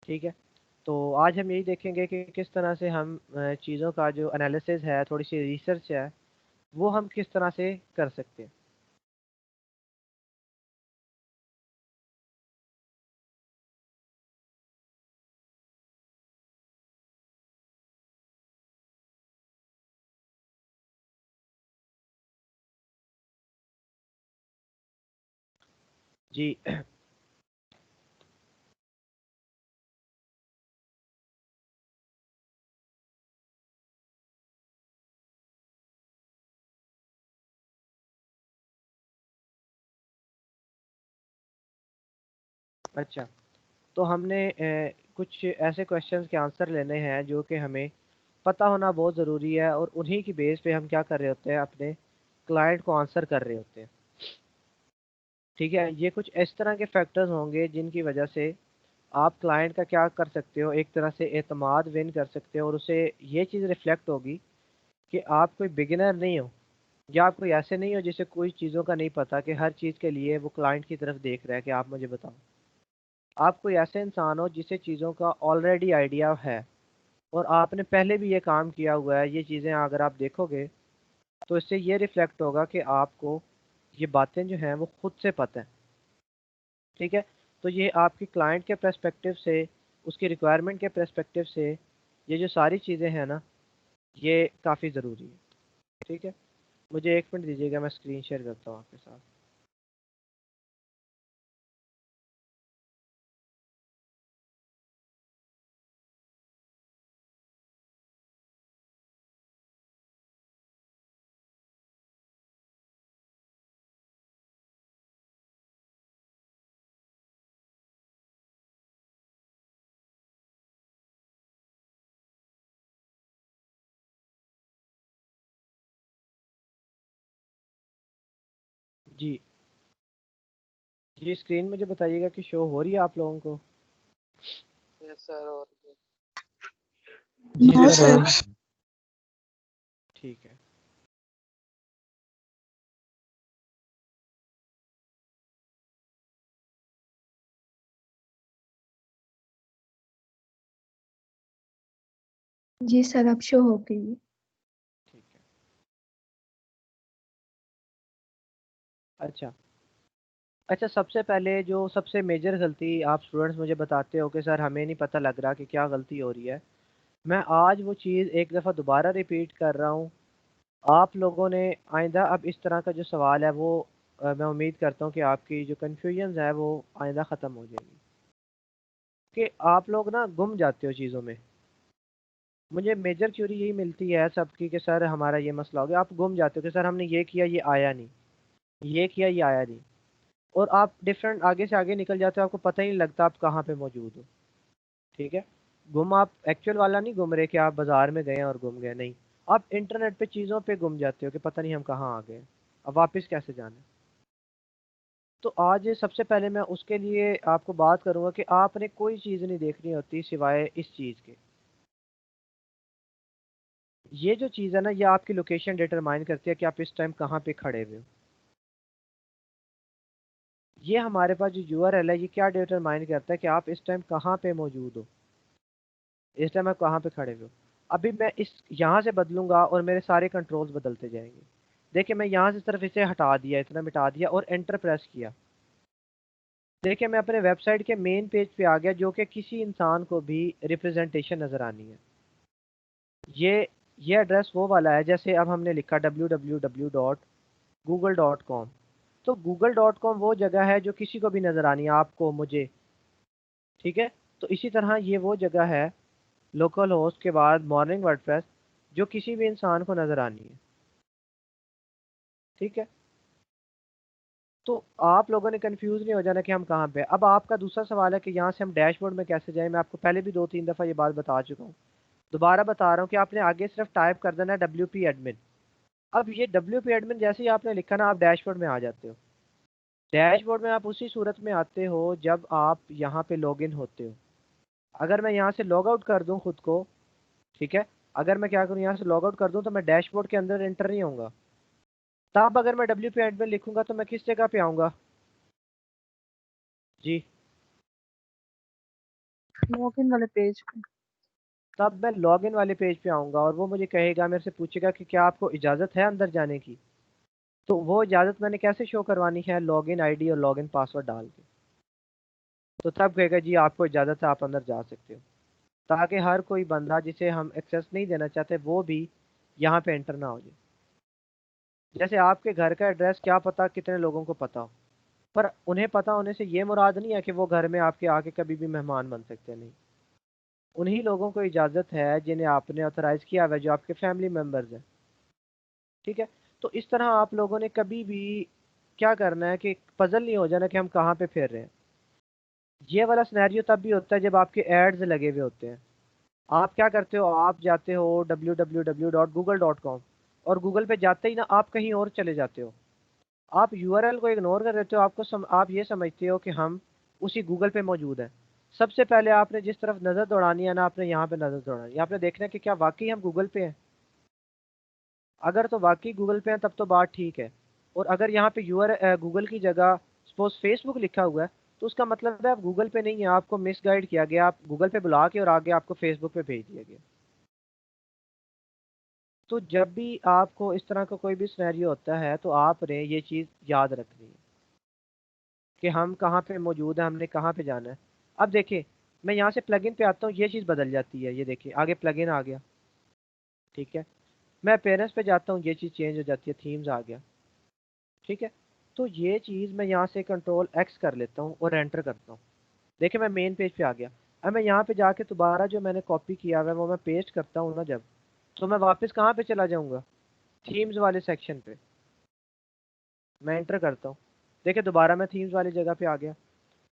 ठीक है। तो आज हम यही देखेंगे कि किस तरह से हम चीज़ों का जो एनालिसिस है, थोड़ी सी रिसर्च है, वो हम किस तरह से कर सकते हैं। जी। अच्छा, तो हमने कुछ ऐसे क्वेश्चंस के आंसर लेने हैं जो कि हमें पता होना बहुत ज़रूरी है, और उन्हीं की बेस पे हम क्या कर रहे होते हैं, अपने क्लाइंट को आंसर कर रहे होते हैं। ठीक है, ये कुछ इस तरह के फैक्टर्स होंगे जिनकी वजह से आप क्लाइंट का क्या कर सकते हो, एक तरह से एतमाद विन कर सकते हो, और उसे ये चीज़ रिफ्लेक्ट होगी कि आप कोई बिगिनर नहीं हो, या आप कोई ऐसे नहीं हो जिसे कोई चीज़ों का नहीं पता, कि हर चीज़ के लिए वो क्लाइंट की तरफ देख रहा है कि आप मुझे बताओ। आप कोई ऐसे इंसान हो जिसे चीज़ों का ऑलरेडी आइडिया है, और आपने पहले भी ये काम किया हुआ है। ये चीज़ें अगर आप देखोगे तो इससे ये रिफ्लेक्ट होगा कि आपको ये बातें जो हैं वो खुद से पता है। ठीक है, तो ये आपकी क्लाइंट के पर्सपेक्टिव से, उसकी रिक्वायरमेंट के पर्सपेक्टिव से, ये जो सारी चीज़ें हैं ना, ये काफ़ी ज़रूरी है। ठीक है, मुझे एक मिनट दीजिएगा, मैं स्क्रीन शेयर करता हूँ आपके साथ। जी। जी, स्क्रीन मुझे बताइएगा कि शो हो रही है आप लोगों को। Yes sir. और जी नो सर। सर। ठीक है। जी सर, अब शो हो गई। ठीक है। अच्छा। अच्छा, सबसे पहले जो सबसे मेजर गलती आप स्टूडेंट्स मुझे बताते हो कि सर हमें नहीं पता लग रहा कि क्या गलती हो रही है, मैं आज वो चीज़ एक दफ़ा दोबारा रिपीट कर रहा हूँ। आप लोगों ने आइंदा अब इस तरह का जो सवाल है वो मैं उम्मीद करता हूँ कि आपकी जो कन्फ्यूजन है वो आइंदा ख़त्म हो जाएगी, कि आप लोग ना गुम जाते हो चीज़ों में। मुझे मेजर क्यूरी यही मिलती है सबकी कि सर हमारा ये मसला हो गया, आप गुम जाते हो कि सर हमने ये किया ये आया नहीं, ये किया ये आया नहीं, और आप डिफरेंट आगे से आगे निकल जाते हो, आपको पता ही नहीं लगता आप कहाँ पे मौजूद हो। ठीक है, गुम आप एक्चुअल वाला नहीं घूम रहे कि आप बाजार में गए और गुम गए, नहीं, आप इंटरनेट पे चीज़ों पे गुम जाते हो कि पता नहीं हम कहाँ आ गए, अब वापस कैसे जाना है। तो आज सबसे पहले मैं उसके लिए आपको बात करूंगा कि आपने कोई चीज़ नहीं देखनी होती सिवाय इस चीज़ के। ये जो चीज़ है ना, ये आपकी लोकेशन डिटरमाइन करती है कि आप इस टाइम कहाँ पे खड़े हुए हो। ये हमारे पास जो यूआरएल है, ये क्या डिटरमाइन करता है कि आप इस टाइम कहाँ पे मौजूद हो, इस टाइम आप कहाँ पे खड़े हुए हो। अभी मैं इस यहाँ से बदलूंगा और मेरे सारे कंट्रोल्स बदलते जाएंगे। देखिए, मैं यहाँ से सिर्फ इसे हटा दिया, इतना मिटा दिया और एंटर प्रेस किया। देखिए, मैं अपने वेबसाइट के मेन पेज पे आ गया, जो कि किसी इंसान को भी रिप्रेजेंटेशन नज़र आनी है। ये ये एड्रेस वो वाला है, जैसे अब हमने लिखा www.google.com। तो google.com वो जगह है जो किसी को भी नज़र आनी है, आपको, मुझे। ठीक है, तो इसी तरह ये वो जगह है, लोकल होस्ट के बाद मॉर्निंग वर्डप्रेस, जो किसी भी इंसान को नज़र आनी है। ठीक है, तो आप लोगों ने कंफ्यूज नहीं हो जाना कि हम कहाँ पे हैं। अब आपका दूसरा सवाल है कि यहाँ से हम डैशबोर्ड में कैसे जाएं। मैं आपको पहले भी 2-3 दफ़ा ये बात बता चुका हूँ, दोबारा बता रहा हूँ कि आपने आगे सिर्फ टाइप कर देना है WP admin। अब ये WP admin जैसे ही आपने लिखा ना, आप डैशबोर्ड में आ जाते हो। डैशबोर्ड में आप उसी सूरत में आते हो जब आप यहाँ पे लॉगिन होते हो। अगर मैं यहाँ से लॉग आउट कर दूँ खुद को, ठीक है, अगर मैं क्या करूँ, यहाँ से लॉग आउट कर दूँ, तो मैं डैशबोर्ड के अंदर एंटर नहीं होऊंगा। तब अगर मैं WP admin लिखूंगा तो मैं किस जगह पे आऊँगा? जी। लॉगिन वाले पेज पे। तब मैं लॉगिन वाले पेज पे आऊँगा और वो मुझे कहेगा, मेरे से पूछेगा कि क्या आपको इजाज़त है अंदर जाने की। तो वो इजाज़त मैंने कैसे शो करवानी है, लॉगिन आईडी और लॉगिन पासवर्ड डाल के। तो तब कहेगा जी आपको इजाज़त है, आप अंदर जा सकते हो, ताकि हर कोई बंदा जिसे हम एक्सेस नहीं देना चाहते वो भी यहाँ पे एंटर ना हो जाए। जैसे आपके घर का एड्रेस क्या पता कितने लोगों को पता हो, पर उन्हें पता होने से ये मुराद नहीं है कि वो घर में आपके आके कभी भी मेहमान बन सकते हैं, नहीं। उन्हीं लोगों को इजाज़त है जिन्हें आपने ऑथराइज किया हुआ है, जो आपके फैमिली मेम्बर्स हैं। ठीक है। तो इस तरह आप लोगों ने कभी भी क्या करना है कि पजल नहीं हो जाना कि हम कहाँ पे फिर रहे हैं। ये वाला सिनेरियो तब भी होता है जब आपके एड्स लगे हुए होते हैं। आप क्या करते हो, आप जाते हो www.google.com और गूगल पे जाते ही ना आप कहीं और चले जाते हो। आप यूआरएल को इग्नोर कर देते हो, आप ये समझते हो कि हम उसी गूगल पे मौजूद हैं। सबसे पहले आपने जिस तरफ नज़र दौड़ानी है ना, आपने यहाँ पे नज़र दौड़ानी है, आपने देखना है कि क्या वाकई हम गूगल पे हैं। अगर तो वाकई गूगल पे हैं तब तो बात ठीक है। और अगर यहाँ पे गूगल की जगह सपोज फेसबुक लिखा हुआ है, तो उसका मतलब है आप गूगल पे नहीं है, आपको मिसगाइड किया गया, आप गूगल पे बुला के और आगे आपको फेसबुक पे भेज दिया गया। तो जब भी आपको इस तरह का कोई भी सिनेरियो होता है तो आपने ये चीज़ याद रखनी है कि हम कहाँ पे मौजूद हैं, हमने कहाँ पे जाना है। अब देखिए, मैं यहाँ से प्लगइन पे आता हूँ, ये चीज़ बदल जाती है। ये देखिए आगे प्लगइन आ गया। ठीक है। मैं पेरेंट्स पे जाता हूँ, ये चीज़ चेंज हो जाती है, थीम्स आ गया। ठीक है। तो ये चीज़ मैं यहाँ से कंट्रोल एक्स कर लेता हूँ और एंटर करता हूँ। देखिए मैं मेन पेज पे आ गया। अब मैं यहाँ पे जाके दोबारा जो मैंने कॉपी किया हुआ है वो मैं पेस्ट करता हूँ ना जब, तो मैं वापस कहाँ पे चला जाऊँगा, थीम्स वाले सेक्शन पे। मैं एंटर करता हूँ, देखिए दोबारा मैं थीम्स वाली जगह पे आ गया।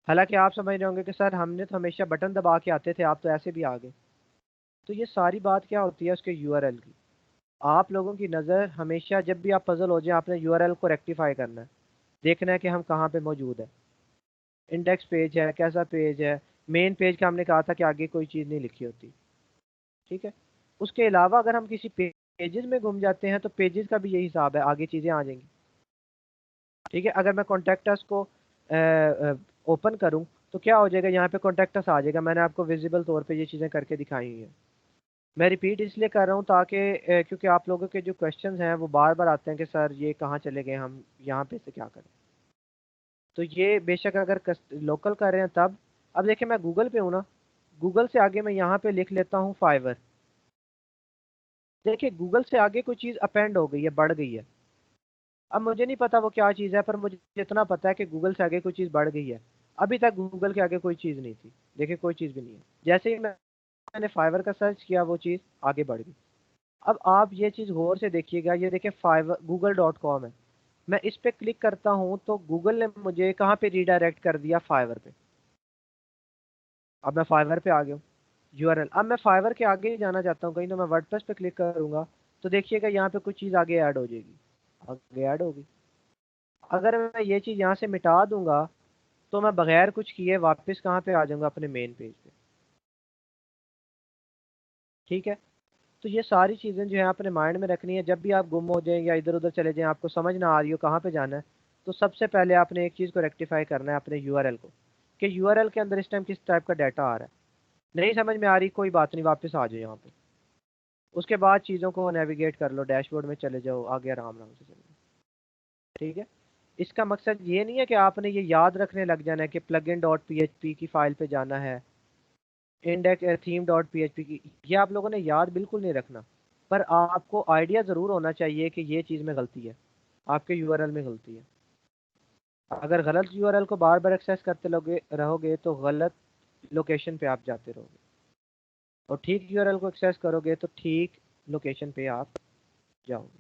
हालांकि आप समझ रहे होंगे कि सर हमने तो हमेशा बटन दबा के आते थे, आप तो ऐसे भी आ गए। तो ये सारी बात क्या होती है उसके यूआरएल की। आप लोगों की नज़र हमेशा जब भी आप पजल हो जाए, आपने यूआरएल को रेक्टिफाई करना है, देखना है कि हम कहाँ पे मौजूद है। इंडेक्स पेज है, कैसा पेज है, मेन पेज का हमने कहा था कि आगे कोई चीज़ नहीं लिखी होती। ठीक है। उसके अलावा अगर हम किसी पेजेस में घूम जाते हैं तो पेजेस का भी यही हिसाब है, आगे चीज़ें आ जाएंगी। ठीक है। अगर मैं कॉन्टेक्टस को ओपन करूं तो क्या हो जाएगा, यहाँ पे कॉन्टेक्टस आ जाएगा। मैंने आपको विजिबल तौर पे ये चीज़ें करके दिखाई हुई हैं। मैं रिपीट इसलिए कर रहा हूँ ताकि क्योंकि आप लोगों के जो क्वेश्चंस हैं वो बार बार आते हैं कि सर ये कहाँ चले गए, हम यहाँ पे से क्या करें। तो ये बेशक अगर लोकल कर रहे हैं तब। अब देखिए मैं गूगल पे हूँ ना, गूगल से आगे मैं यहाँ पे लिख लेता हूँ फाइवर। देखिए गूगल से आगे कोई चीज़ अपेंड हो गई है, बढ़ गई है। अब मुझे नहीं पता वो क्या चीज़ है, पर मुझे इतना पता है कि गूगल से आगे कोई चीज़ बढ़ गई है। अभी तक गूगल के आगे कोई चीज़ नहीं थी। देखिए कोई चीज़ भी नहीं है। जैसे ही मैंने फाइवर का सर्च किया वो चीज़ आगे बढ़ गई। अब आप ये चीज़ गौर से देखिएगा, ये देखिए फाइवर google.com है। मैं इस पे क्लिक करता हूँ तो गूगल ने मुझे कहाँ पे रीडायरेक्ट कर दिया, फाइवर पे। अब मैं फाइवर पे आ गया हूँ, यूआरएल। अब मैं फाइवर के आगे ही जाना चाहता हूँ कहीं, तो मैं वर्डप्रेस पे क्लिक करूंगा तो देखिएगा यहाँ पे कुछ चीज़ आगे ऐड हो जाएगी, आगे ऐड होगी। अगर मैं ये चीज़ यहाँ से मिटा दूंगा तो मैं बगैर कुछ किए वापस कहाँ पे आ जाऊंगा, अपने मेन पेज पे। ठीक है। तो ये सारी चीज़ें जो है अपने माइंड में रखनी है। जब भी आप गुम हो जाएं या इधर उधर चले जाएं, आपको समझ ना आ रही हो कहाँ पे जाना है, तो सबसे पहले आपने एक चीज़ को रेक्टिफाई करना है, अपने यूआरएल को, कि यूआरएल के अंदर इस टाइम किस टाइप का डाटा आ रहा है। नहीं समझ में आ रही, कोई बात नहीं, वापस आ जाओ यहाँ पे। उसके बाद चीज़ों को नेविगेट कर लो, डैशबोर्ड में चले जाओ, आगे आराम आराम से चले जाओ। ठीक है। इसका मकसद ये नहीं है कि आपने ये याद रखने लग जाना है कि प्लगइन डॉट पीएचपी की फाइल पे जाना है, इंडेक्स थीम डॉट पीएचपी की। ये आप लोगों ने याद बिल्कुल नहीं रखना, पर आपको आइडिया ज़रूर होना चाहिए कि ये चीज़ में गलती है, आपके यूआरएल में गलती है। अगर गलत यूआरएल को बार बार एक्सेस करते रहोगे तो गलत लोकेशन पे आप जाते रहोगे, और ठीक यूआरएल को एक्सेस करोगे तो ठीक लोकेशन पे आप जाओगे।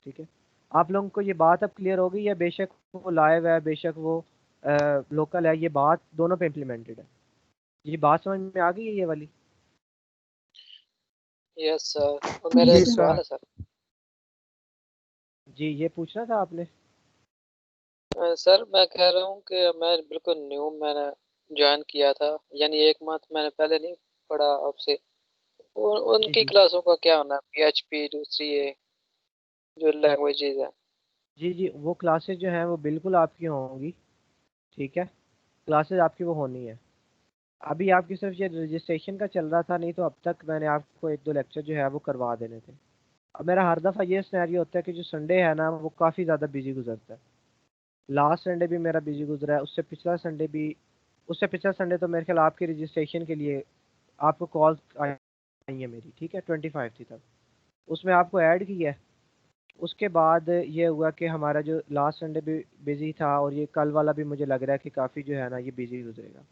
ठीक है। आप लोगों को ये बात अब क्लियर होगी, या बेशक वो लाइव है बेशक वो लोकल है, ये बात दोनों पे इम्प्लीमेंटेड है। ये बात समझ में आ गई है ये वाली? Yes sir. और मेरा जी एक जी सर। सवाल सर। है सर। जी ये पूछना था आपने। सर मैं कह रहा हूँ कि मैं बिल्कुल न्यू मैंने ज्वाइन किया था, यानी 1 मंथ मैंने पहले नहीं पढ़ा आपसे। जी उनकी जी क्लासों का क्या होना है, पीएचपी दूसरी ये जो लैंग्वेजेज है। जी जी, वो क्लासेस जो हैं वो बिल्कुल आपकी होंगी। ठीक है। क्लासेस आपकी वो होनी है। अभी आपकी सिर्फ ये रजिस्ट्रेशन का चल रहा था, नहीं तो अब तक मैंने आपको एक दो लेक्चर जो है वो करवा देने थे। अब मेरा हर दफ़ा ये सिनेरियो होता है कि जो संडे है ना वो काफ़ी ज़्यादा बिजी गुजरता है। लास्ट संडे भी मेरा बिजी गुजरा है, उससे पिछला संडे भी, उससे पिछला संडे तो मेरे ख्याल आपकी रजिस्ट्रेशन के लिए आपको कॉल आई है मेरी, ठीक है, 25 थी तब, उसमें आपको ऐड किया है। उसके बाद ये हुआ कि हमारा जो लास्ट संडे भी बिजी था और ये कल वाला भी मुझे लग रहा है कि काफ़ी जो है ना ये बिजी गुजरेगा।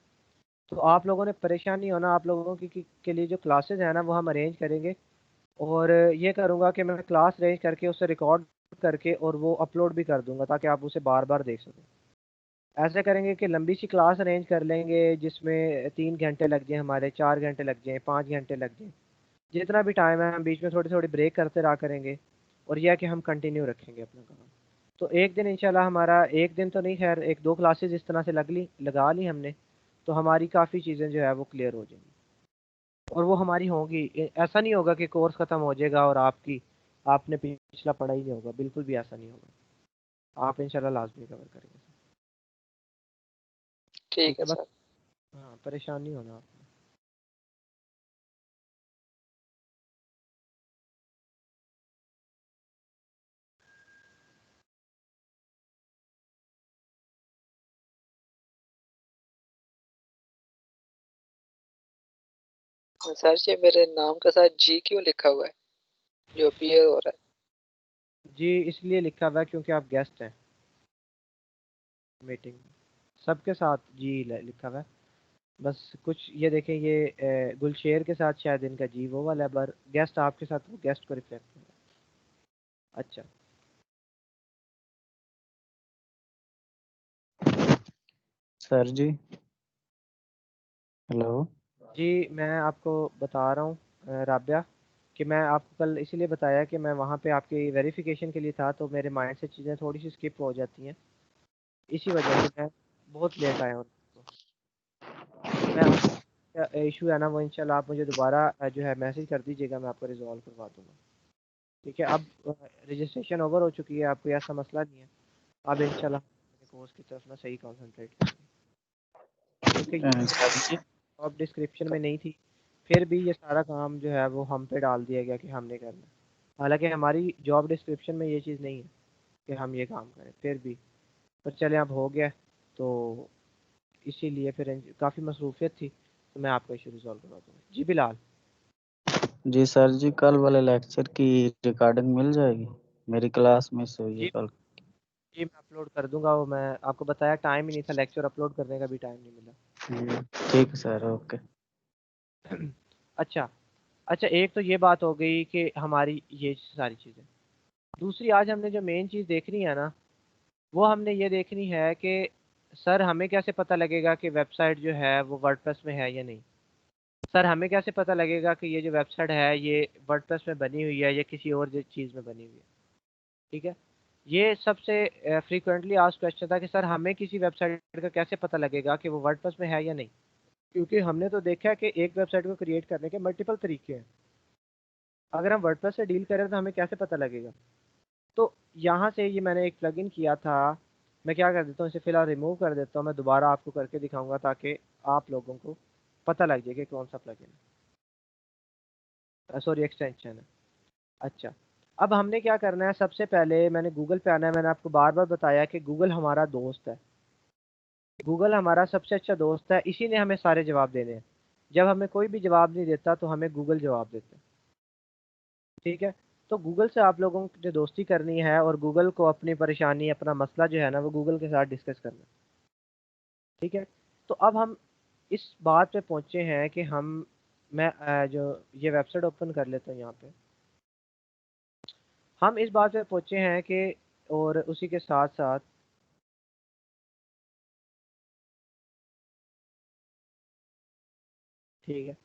तो आप लोगों ने परेशान नहीं होना, आप लोगों के लिए जो क्लासेस है ना वो हम अरेंज करेंगे। और ये करूँगा कि मैं क्लास अरेंज करके उसे रिकॉर्ड करके और वो अपलोड भी कर दूंगा ताकि आप उसे बार बार देख सकें। ऐसे करेंगे कि लंबी सी क्लास अरेंज कर लेंगे जिसमें 3 घंटे लग जाए, हमारे 4 घंटे लग जाएँ, 5 घंटे लग जाएँ, जितना भी टाइम है हम बीच में थोड़ी थोड़ी ब्रेक करते रहा करेंगे। और यह है कि हम कंटिन्यू रखेंगे अपना काम। तो एक दिन इंशाल्लाह हमारा, एक दिन तो नहीं, खैर एक दो क्लासेस इस तरह से लगा ली हमने, तो हमारी काफ़ी चीज़ें जो है वो क्लियर हो जाएंगी और वो हमारी होंगी। ऐसा नहीं होगा कि कोर्स ख़त्म हो जाएगा और आपने पिछला पढ़ा ही नहीं होगा, बिल्कुल भी ऐसा नहीं होगा। आप इंशाल्लाह लाजमी कवर करेंगे। ठीक ठीक है है, बस सर। हाँ, परेशान नहीं होना आपने। सर जी मेरे नाम के साथ जी क्यों लिखा हुआ है जो अपीयर हो रहा जी इसलिए लिखा हुआ है क्योंकि आप गेस्ट हैं मीटिंग में, सबके साथ जी लिखा हुआ है। बस कुछ ये देखें, ये गुलशेर के साथ शायद इनका जी वो वाला है, पर गेस्ट आपके साथ, वो गेस्ट को रिफ्लेक्ट कर रहा है। अच्छा सर जी, हेलो। जी, मैं आपको बता रहा हूँ राबिया, कि मैं आपको कल इसीलिए बताया कि मैं वहाँ पे आपकी वेरिफिकेशन के लिए था, तो मेरे माइंड से चीज़ें थोड़ी सी स्किप हो जाती हैं, इसी वजह से मैं बहुत लेट आया हूँ। तो मैं इशू है ना वो इंशाल्लाह आप मुझे दोबारा जो है मैसेज कर दीजिएगा, मैं आपको रिजॉल्व करवा दूँगा। ठीक है, अब रजिस्ट्रेशन ओवर हो चुकी है, आपको ऐसा मसला नहीं है। अब इंशाल्लाह कोर्स की तरफ ना सही कंसंट्रेट करेंगे, क्योंकि ये सर जी, जॉब डिस्क्रिप्शन में नहीं थी, फिर भी ये सारा काम जो है वो हम पे डाल दिया गया कि हमने करना है। हालांकि हमारी जॉब डिस्क्रिप्शन में ये चीज़ नहीं है कि हम ये काम करें, फिर भी, पर चले अब हो गया, तो इसीलिए फिर काफ़ी मसरूफियत थी, तो मैं आपका इशू रिजॉल्व करवा दूँगा। जी बिलाल। जी सर जी, कल वाले लेक्चर की रिकॉर्डिंग मिल जाएगी? मेरी क्लास मिस हुई है जी कल। जी मैं अपलोड कर दूंगा, वो मैं आपको बताया टाइम ही नहीं था, लेक्चर अपलोड करने का भी टाइम नहीं मिला। जी, ठीक है सर, ओके। अच्छा, अच्छा, एक तो ये बात हो गई कि हमारी ये सारी चीज़ें, दूसरी आज हमने जो मेन चीज़ देखनी है ना, वो हमने ये देखनी है कि सर हमें कैसे पता लगेगा कि वेबसाइट जो है वो वर्डप्रेस में है या नहीं। सर हमें कैसे पता लगेगा कि ये जो वेबसाइट है ये वर्डप्रेस में बनी हुई है या किसी और चीज़ में बनी हुई है। ठीक है, ये सबसे फ्रीक्वेंटली आस्क्ड क्वेश्चन था कि सर हमें किसी वेबसाइट का कैसे पता लगेगा कि वो वर्डप्रेस में है या नहीं, क्योंकि हमने तो देखा है कि एक वेबसाइट को क्रिएट करने के मल्टीपल तरीके हैं। अगर हम वर्डप्रेस से डील करें तो हमें कैसे पता लगेगा। तो यहाँ से ये मैंने एक प्लगइन किया था, मैं क्या कर देता हूँ, इसे फिलहाल रिमूव कर देता हूँ, मैं दोबारा आपको करके दिखाऊंगा ताकि आप लोगों को पता लग जाए कि कौन सा प्लगइन है, सॉरी एक्सटेंशन है। अच्छा, अब हमने क्या करना है, सबसे पहले मैंने गूगल पे आना है। मैंने आपको बार बार बताया कि गूगल हमारा दोस्त है, गूगल हमारा सबसे अच्छा दोस्त है, इसी ने हमें सारे जवाब देने हैं। जब हमें कोई भी जवाब नहीं देता तो हमें गूगल जवाब देता है। ठीक है, तो गूगल से आप लोगों को जो दोस्ती करनी है और गूगल को अपनी परेशानी, अपना मसला जो है ना वो गूगल के साथ डिस्कस करना है। ठीक है, तो अब हम इस बात पे पहुंचे हैं कि मैं जो ये वेबसाइट ओपन कर लेता हूँ यहाँ पे, हम इस बात पे पहुंचे हैं कि, और उसी के साथ साथ ठीक है,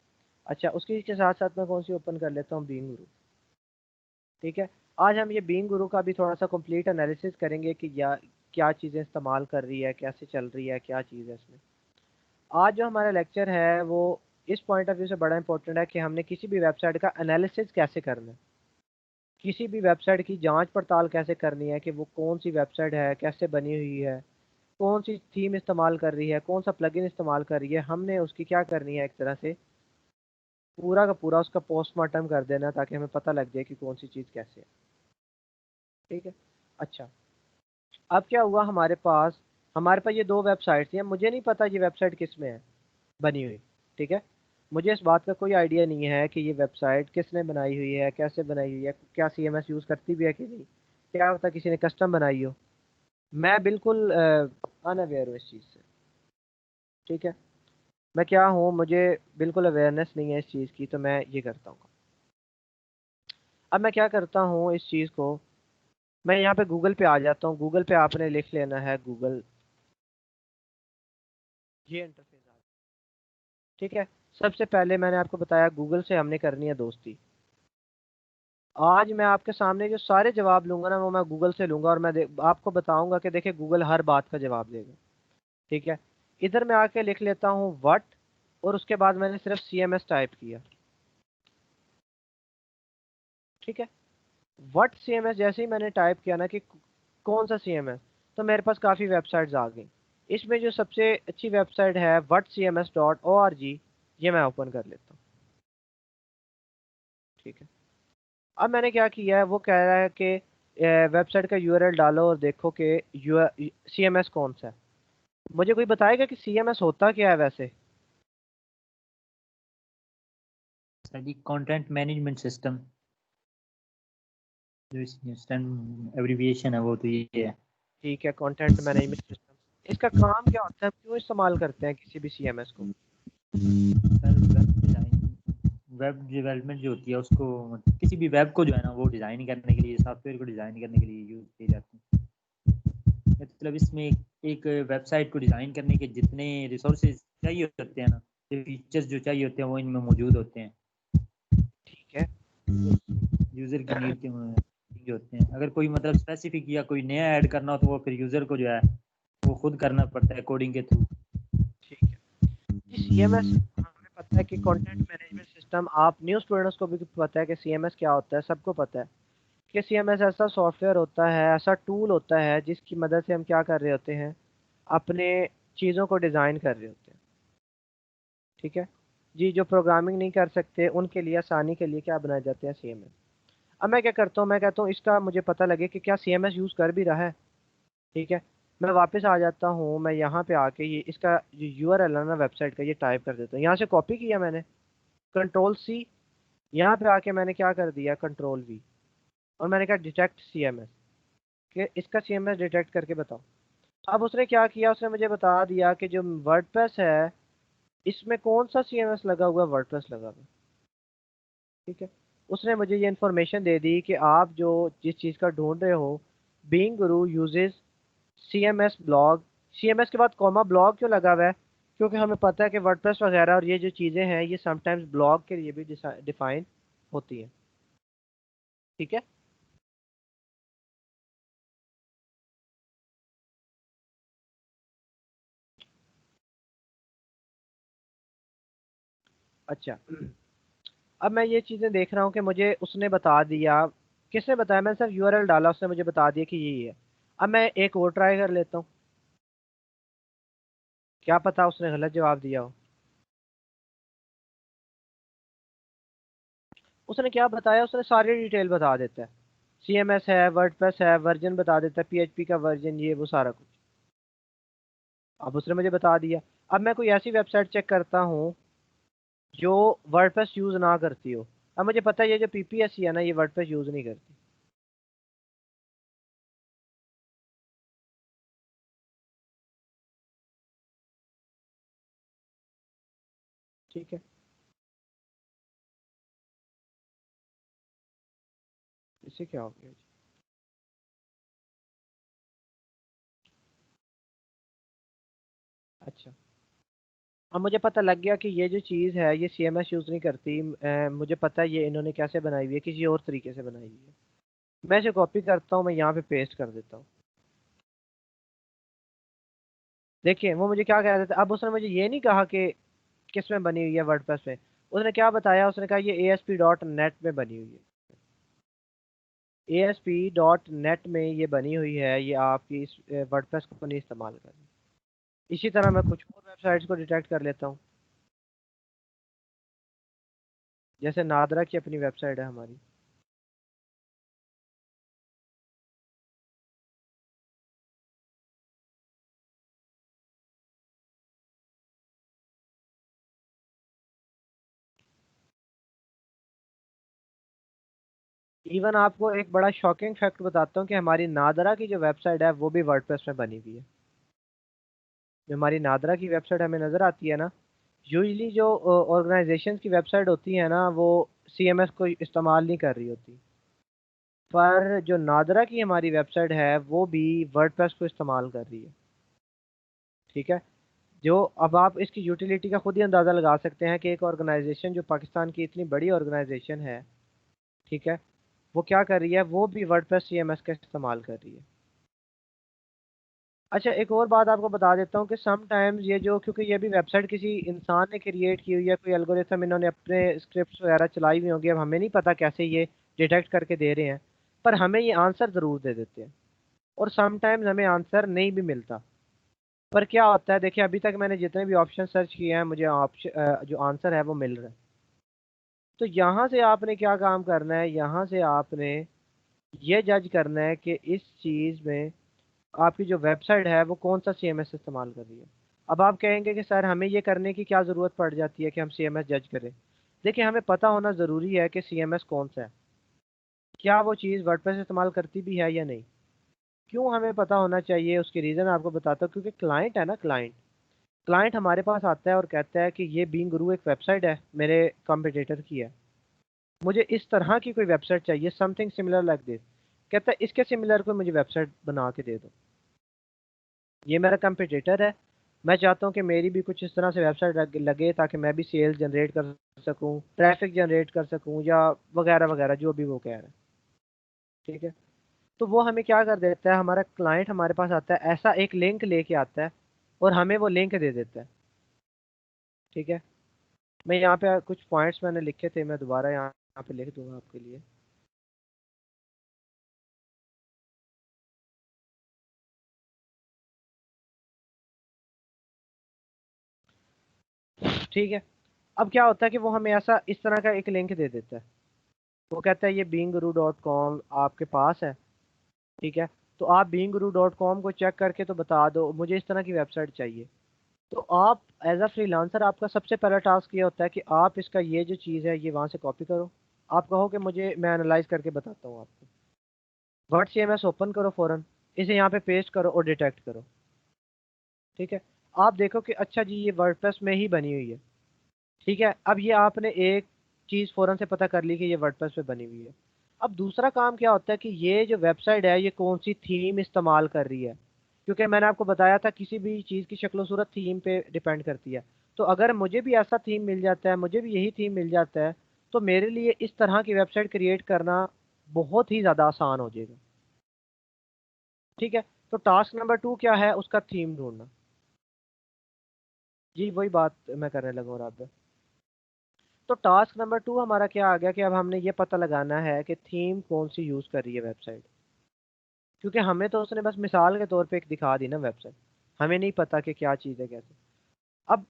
अच्छा उसके के साथ साथ मैं कौन सी ओपन कर लेता हूँ, बीइंग गुरु। ठीक है, आज हम ये बीइंग गुरु का भी थोड़ा सा कंप्लीट एनालिसिस करेंगे कि क्या चीज़ें इस्तेमाल कर रही है, कैसे चल रही है, क्या चीज़ है इसमें। आज जो हमारा लेक्चर है वो इस पॉइंट ऑफ व्यू से बड़ा इंपॉर्टेंट है कि हमने किसी भी वेबसाइट का एनालिसिस कैसे करना है, किसी भी वेबसाइट की जांच पड़ताल कैसे करनी है कि वो कौन सी वेबसाइट है, कैसे बनी हुई है, कौन सी थीम इस्तेमाल कर रही है, कौन सा प्लगइन इस्तेमाल कर रही है, हमने उसकी क्या करनी है, एक तरह से पूरा का पूरा उसका पोस्टमार्टम कर देना ताकि हमें पता लग जाए कि कौन सी चीज़ कैसे है। ठीक है। अच्छा, अब क्या हुआ, हमारे पास ये दो वेबसाइट थी। मुझे नहीं पता ये वेबसाइट किस में है बनी हुई। ठीक है, मुझे इस बात का कोई आइडिया नहीं है कि ये वेबसाइट किसने बनाई हुई है, कैसे बनाई हुई है, क्या सीएमएस यूज़ करती भी है कि नहीं, क्या पता किसी ने कस्टम बनाई हो। मैं बिल्कुल अनअवेयर हूँ इस चीज़ से। ठीक है, मैं क्या हूँ, मुझे बिल्कुल अवेयरनेस नहीं है इस चीज़ की, तो मैं ये करता हूँ। अब मैं क्या करता हूँ इस चीज़ को, मैं यहाँ पे गूगल पे आ जाता हूँ। गूगल पे आपने लिख लेना है गूगल, ये इंटरफेस आ। ठीक है, सबसे पहले मैंने आपको बताया गूगल से हमने करनी है दोस्ती। आज मैं आपके सामने जो सारे जवाब लूंगा ना वो मैं गूगल से लूंगा, और मैं आपको बताऊंगा कि देखिए गूगल हर बात का जवाब देगा। ठीक है, इधर मैं आके लिख लेता हूँ व्हाट, और उसके बाद मैंने सिर्फ सीएमएस टाइप किया। ठीक है, व्हाट सीएमएस जैसे ही मैंने टाइप किया ना कि कौन सा सीएमएस, तो मेरे पास काफ़ी वेबसाइट्स आ गई। इसमें जो सबसे अच्छी वेबसाइट है whatcms.org, ये मैं ओपन कर लेता हूँ। ठीक है, अब मैंने क्या किया है, वो कह रहा है कि वेबसाइट का यूआरएल डालो और देखो कि सीएमएस कौन सा है। मुझे कोई बताएगा कि सीएमएस होता क्या है वैसे? सर जी कंटेंट मैनेजमेंट सिस्टम, जो सिस्टम एब्रिविएशन है वो तो ये है। ठीक है, कंटेंट मैनेजमेंट सिस्टम, इसका काम क्या होता है, हम क्यों इस्तेमाल करते हैं किसी भी सीएमएस को? Sir web design, web development जो होती है उसको, मतलब किसी भी वेब को जो है ना वो डिज़ाइन करने के लिए, सॉफ्टवेयर को डिज़ाइन करने के लिए यूज़ किए जाते हैं। मतलब इसमें एक वेबसाइट को डिज़ाइन करने के जितने रिसोर्सेज चाहिए होते हैं ना, जो फीचर्स जो चाहिए होते हैं वो इनमें मौजूद होते हैं। ठीक है, यूज़र की नीड के जो होते हैं, अगर कोई मतलब स्पेसिफिक या कोई नया ऐड करना हो तो वो फिर यूज़र को जो है वो खुद करना पड़ता है कोडिंग के थ्रू। ठीक है। सीएमएस हमें पता है कि कंटेंट मैनेजमेंट सिस्टम, आप न्यू स्टूडेंट्स को भी पता है कि सीएमएस क्या होता है, सबको पता है कि सीएमएस ऐसा सॉफ्टवेयर होता है, ऐसा टूल होता है जिसकी मदद से हम क्या कर रहे होते हैं, अपने चीज़ों को डिज़ाइन कर रहे होते हैं। ठीक है जी, जो प्रोग्रामिंग नहीं कर सकते उनके लिए आसानी के लिए क्या बनाए जाते हैं, सीएमएस। अब मैं क्या करता हूँ, मैं कहता हूँ इसका मुझे पता लगे कि क्या सीएमएस यूज़ कर भी रहा है। ठीक है, मैं वापस आ जाता हूँ, मैं यहाँ पे आके ये इसका जो यूआरएल है ना वेबसाइट का, ये टाइप कर देता हूँ। यहाँ से कॉपी किया मैंने, कंट्रोल सी, यहाँ पे आके मैंने क्या कर दिया, कंट्रोल वी, और मैंने कहा डिटेक्ट सीएमएस, कि इसका सीएमएस डिटेक्ट करके बताओ। अब उसने क्या किया, उसने मुझे बता दिया कि जो वर्डप्रेस है इसमें कौन सा सीएमएस लगा हुआ है, वर्डप्रेस लगा हुआ है। ठीक है, उसने मुझे ये इन्फॉर्मेशन दे दी कि आप जो जिस चीज़ का ढूंढ रहे हो, बीइंग गुरु यूजेस सीएमएस ब्लॉग। सीएमएस के बाद कॉमा ब्लॉग क्यों लगा हुआ है? क्योंकि हमें पता है कि वर्डप्रेस वगैरह और ये जो चीज़ें हैं ये समटाइम्स ब्लॉग के लिए भी डिफाइन होती हैं। ठीक है, अच्छा। अब मैं ये चीज़ें देख रहा हूँ कि मुझे उसने बता दिया, किसने बताया, मैंने सिर्फ यूआरएल डाला, उसने मुझे बता दिया कि यही है। अब मैं एक और ट्राई कर लेता हूँ, क्या पता उसने गलत जवाब दिया हो। उसने क्या बताया, उसने सारी डिटेल बता देता है, सीएमएस है, वर्डप्रेस है, वर्जन बता देता है, पीएचपी का वर्जन, ये वो सारा कुछ। अब उसने मुझे बता दिया। अब मैं कोई ऐसी वेबसाइट चेक करता हूँ जो वर्डप्रेस यूज़ ना करती हो। अब मुझे पता है ये जो पीपीएससी है ना, ये वर्डप्रेस यूज़ नहीं करती। ठीक है, इससे क्या हो गया जी? अच्छा, अब मुझे पता लग गया कि ये जो चीज़ है ये सीएमएस यूज़ नहीं करती। मुझे पता है ये इन्होंने कैसे बनाई हुई है, किसी और तरीके से बनाई हुई है। मैं इसे कॉपी करता हूँ, मैं यहाँ पे पेस्ट कर देता हूँ। देखिए वो मुझे क्या कह रहे थे, अब उसने मुझे ये नहीं कहा कि किस में बनी हुई है, वर्डप्रेस में। उसने क्या बताया, उसने कहा ये ASP.NET में बनी हुई है। ASP.NET में ये बनी हुई है, ये आपकी इस वर्डप्रेस को नहीं इस्तेमाल करनी। इसी तरह मैं कुछ और वेबसाइट्स को डिटेक्ट कर लेता हूँ, जैसे नादरा की अपनी वेबसाइट है हमारी। इवन आपको एक बड़ा शॉकिंग फैक्ट बताता हूँ कि हमारी नादरा की जो वेबसाइट है वो भी वर्डप्रेस में बनी हुई है। जो हमारी नादरा की वेबसाइट हमें नज़र आती है ना, यूजली जो ऑर्गेनाइजेशन की वेबसाइट होती है ना, वो CMS को इस्तेमाल नहीं कर रही होती, पर जो नादरा की हमारी वेबसाइट है वो भी वर्डप्रेस को इस्तेमाल कर रही है। ठीक है, जो अब आप इसकी यूटिलिटी का खुद ही अंदाज़ा लगा सकते हैं कि एक ऑर्गेनाइजेशन जो पाकिस्तान की इतनी बड़ी ऑर्गेनाइजेशन है, ठीक है, वो क्या कर रही है, वो भी वर्डप्रेस CMS का इस्तेमाल कर रही है। अच्छा, एक और बात आपको बता देता हूँ कि समटाइम्स ये जो, क्योंकि ये भी वेबसाइट किसी इंसान ने क्रिएट की हुई है, कोई एल्गोरिथम इन्होंने अपने स्क्रिप्ट्स वगैरह चलाई हुई होंगी, अब हमें नहीं पता कैसे ये डिटेक्ट करके दे रहे हैं, पर हमें ये आंसर ज़रूर दे देते हैं, और समटाइम्स हमें आंसर नहीं भी मिलता। पर क्या होता है, देखिए अभी तक मैंने जितने भी ऑप्शन सर्च किए हैं, मुझे ऑप्शन जो आंसर है वो मिल रहा है। तो यहाँ से आपने क्या काम करना है, यहाँ से आपने ये जज करना है कि इस चीज़ में आपकी जो वेबसाइट है वो कौन सा CMS इस्तेमाल कर रही है। अब आप कहेंगे कि सर हमें ये करने की क्या ज़रूरत पड़ जाती है कि हम CMS जज करें। देखिए, हमें पता होना ज़रूरी है कि CMS कौन सा है, क्या वो चीज़ वर्डप्रेस इस्तेमाल करती भी है या नहीं। क्यों हमें पता होना चाहिए, उसकी रीज़न आपको बताता हूँ। क्योंकि क्लाइंट है ना, क्लाइंट क्लाइंट हमारे पास आता है और कहता है कि ये बीइंग गुरु एक वेबसाइट है, मेरे कॉम्पिटिटर की है, मुझे इस तरह की कोई वेबसाइट चाहिए, समथिंग सिमिलर लाइक दिस। कहता है इसके सिमिलर कोई मुझे वेबसाइट बना के दे दो, ये मेरा कंपटीटर है, मैं चाहता हूँ कि मेरी भी कुछ इस तरह से वेबसाइट लगे ताकि मैं भी सेल्स जनरेट कर सकूँ, ट्रैफिक जनरेट कर सकूँ, या वगैरह वगैरह जो भी वो कह रहा है। ठीक है, तो वो हमें क्या कर देता है, हमारा क्लाइंट हमारे पास आता है, ऐसा एक लिंक लेके आता है और हमें वो लिंक दे देता है। ठीक है, मैं यहाँ पे कुछ पॉइंट्स मैंने लिखे थे, मैं दोबारा यहाँ पे लिख दूंगा आपके लिए। ठीक है, अब क्या होता है कि वो हमें ऐसा इस तरह का एक लिंक दे देता है, वो कहता है ये beinguru.com आपके पास है। ठीक है, तो आप beinguru.com को चेक करके तो बता दो मुझे इस तरह की वेबसाइट चाहिए। तो आप एज अ फ्रीलांसर, आपका सबसे पहला टास्क ये होता है कि आप इसका ये जो चीज़ है ये वहाँ से कॉपी करो, आप कहो कि मुझे, मैं एनालाइज करके बताता हूँ आपको। वर्ड CMS ओपन करो फ़ौरन, इसे यहाँ पे पेस्ट करो और डिटेक्ट करो। ठीक है, आप देखो कि अच्छा जी ये वर्डप्रेस में ही बनी हुई है। ठीक है, अब ये आपने एक चीज़ फ़ौरन से पता कर ली कि ये वर्डप्रेस पे बनी हुई है। अब दूसरा काम क्या होता है कि ये जो वेबसाइट है ये कौन सी थीम इस्तेमाल कर रही है, क्योंकि मैंने आपको बताया था किसी भी चीज़ की शक्ल सूरत थीम पे डिपेंड करती है। तो अगर मुझे भी ऐसा थीम मिल जाता है, मुझे भी यही थीम मिल जाता है, तो मेरे लिए इस तरह की वेबसाइट क्रिएट करना बहुत ही ज़्यादा आसान हो जाएगा। ठीक है, तो टास्क नंबर 2 क्या है, उसका थीम ढूंढना। जी वही बात मैं करने लगा हूँ रात। तो टास्क नंबर 2 हमारा क्या आ गया कि अब हमने ये पता लगाना है कि थीम कौन सी यूज़ कर रही है वेबसाइट, क्योंकि हमें तो उसने बस मिसाल के तौर पे एक दिखा दी ना वेबसाइट, हमें नहीं पता कि क्या चीज़ है कैसे। अब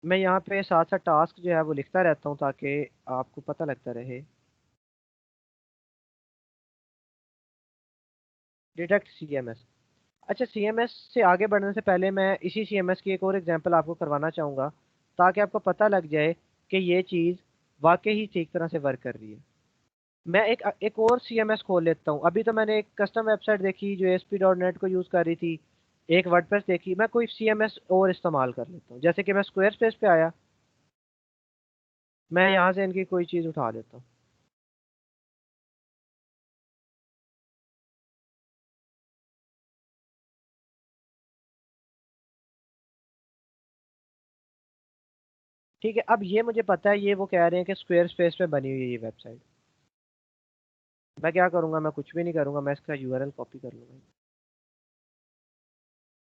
मैं यहाँ पे साथ साथ टास्क जो है वो लिखता रहता हूँ ताकि आपको पता लगता रहे। Detect CMS। अच्छा, CMS से आगे बढ़ने से पहले मैं इसी CMS की एक और एग्जांपल आपको करवाना चाहूँगा, ताकि आपको पता लग जाए कि ये चीज़ वाकई ही ठीक तरह से वर्क कर रही है। मैं एक और CMS खोल लेता हूँ। अभी तो मैंने एक कस्टम वेबसाइट देखी जो ASP.NET को यूज़ कर रही थी, एक वर्डप्रेस देखी, मैं कोई CMS और इस्तेमाल कर लेता हूँ। जैसे कि मैं स्क्वायरस्पेस पे आया, मैं यहाँ से इनकी कोई चीज़ उठा लेता हूँ। ठीक है, अब ये मुझे पता है, ये वो कह रहे हैं कि स्क्वायरस्पेस पे बनी हुई है ये वेबसाइट। मैं क्या करूँगा, मैं कुछ भी नहीं करूँगा, मैं इसका URL कॉपी कर लूँगा,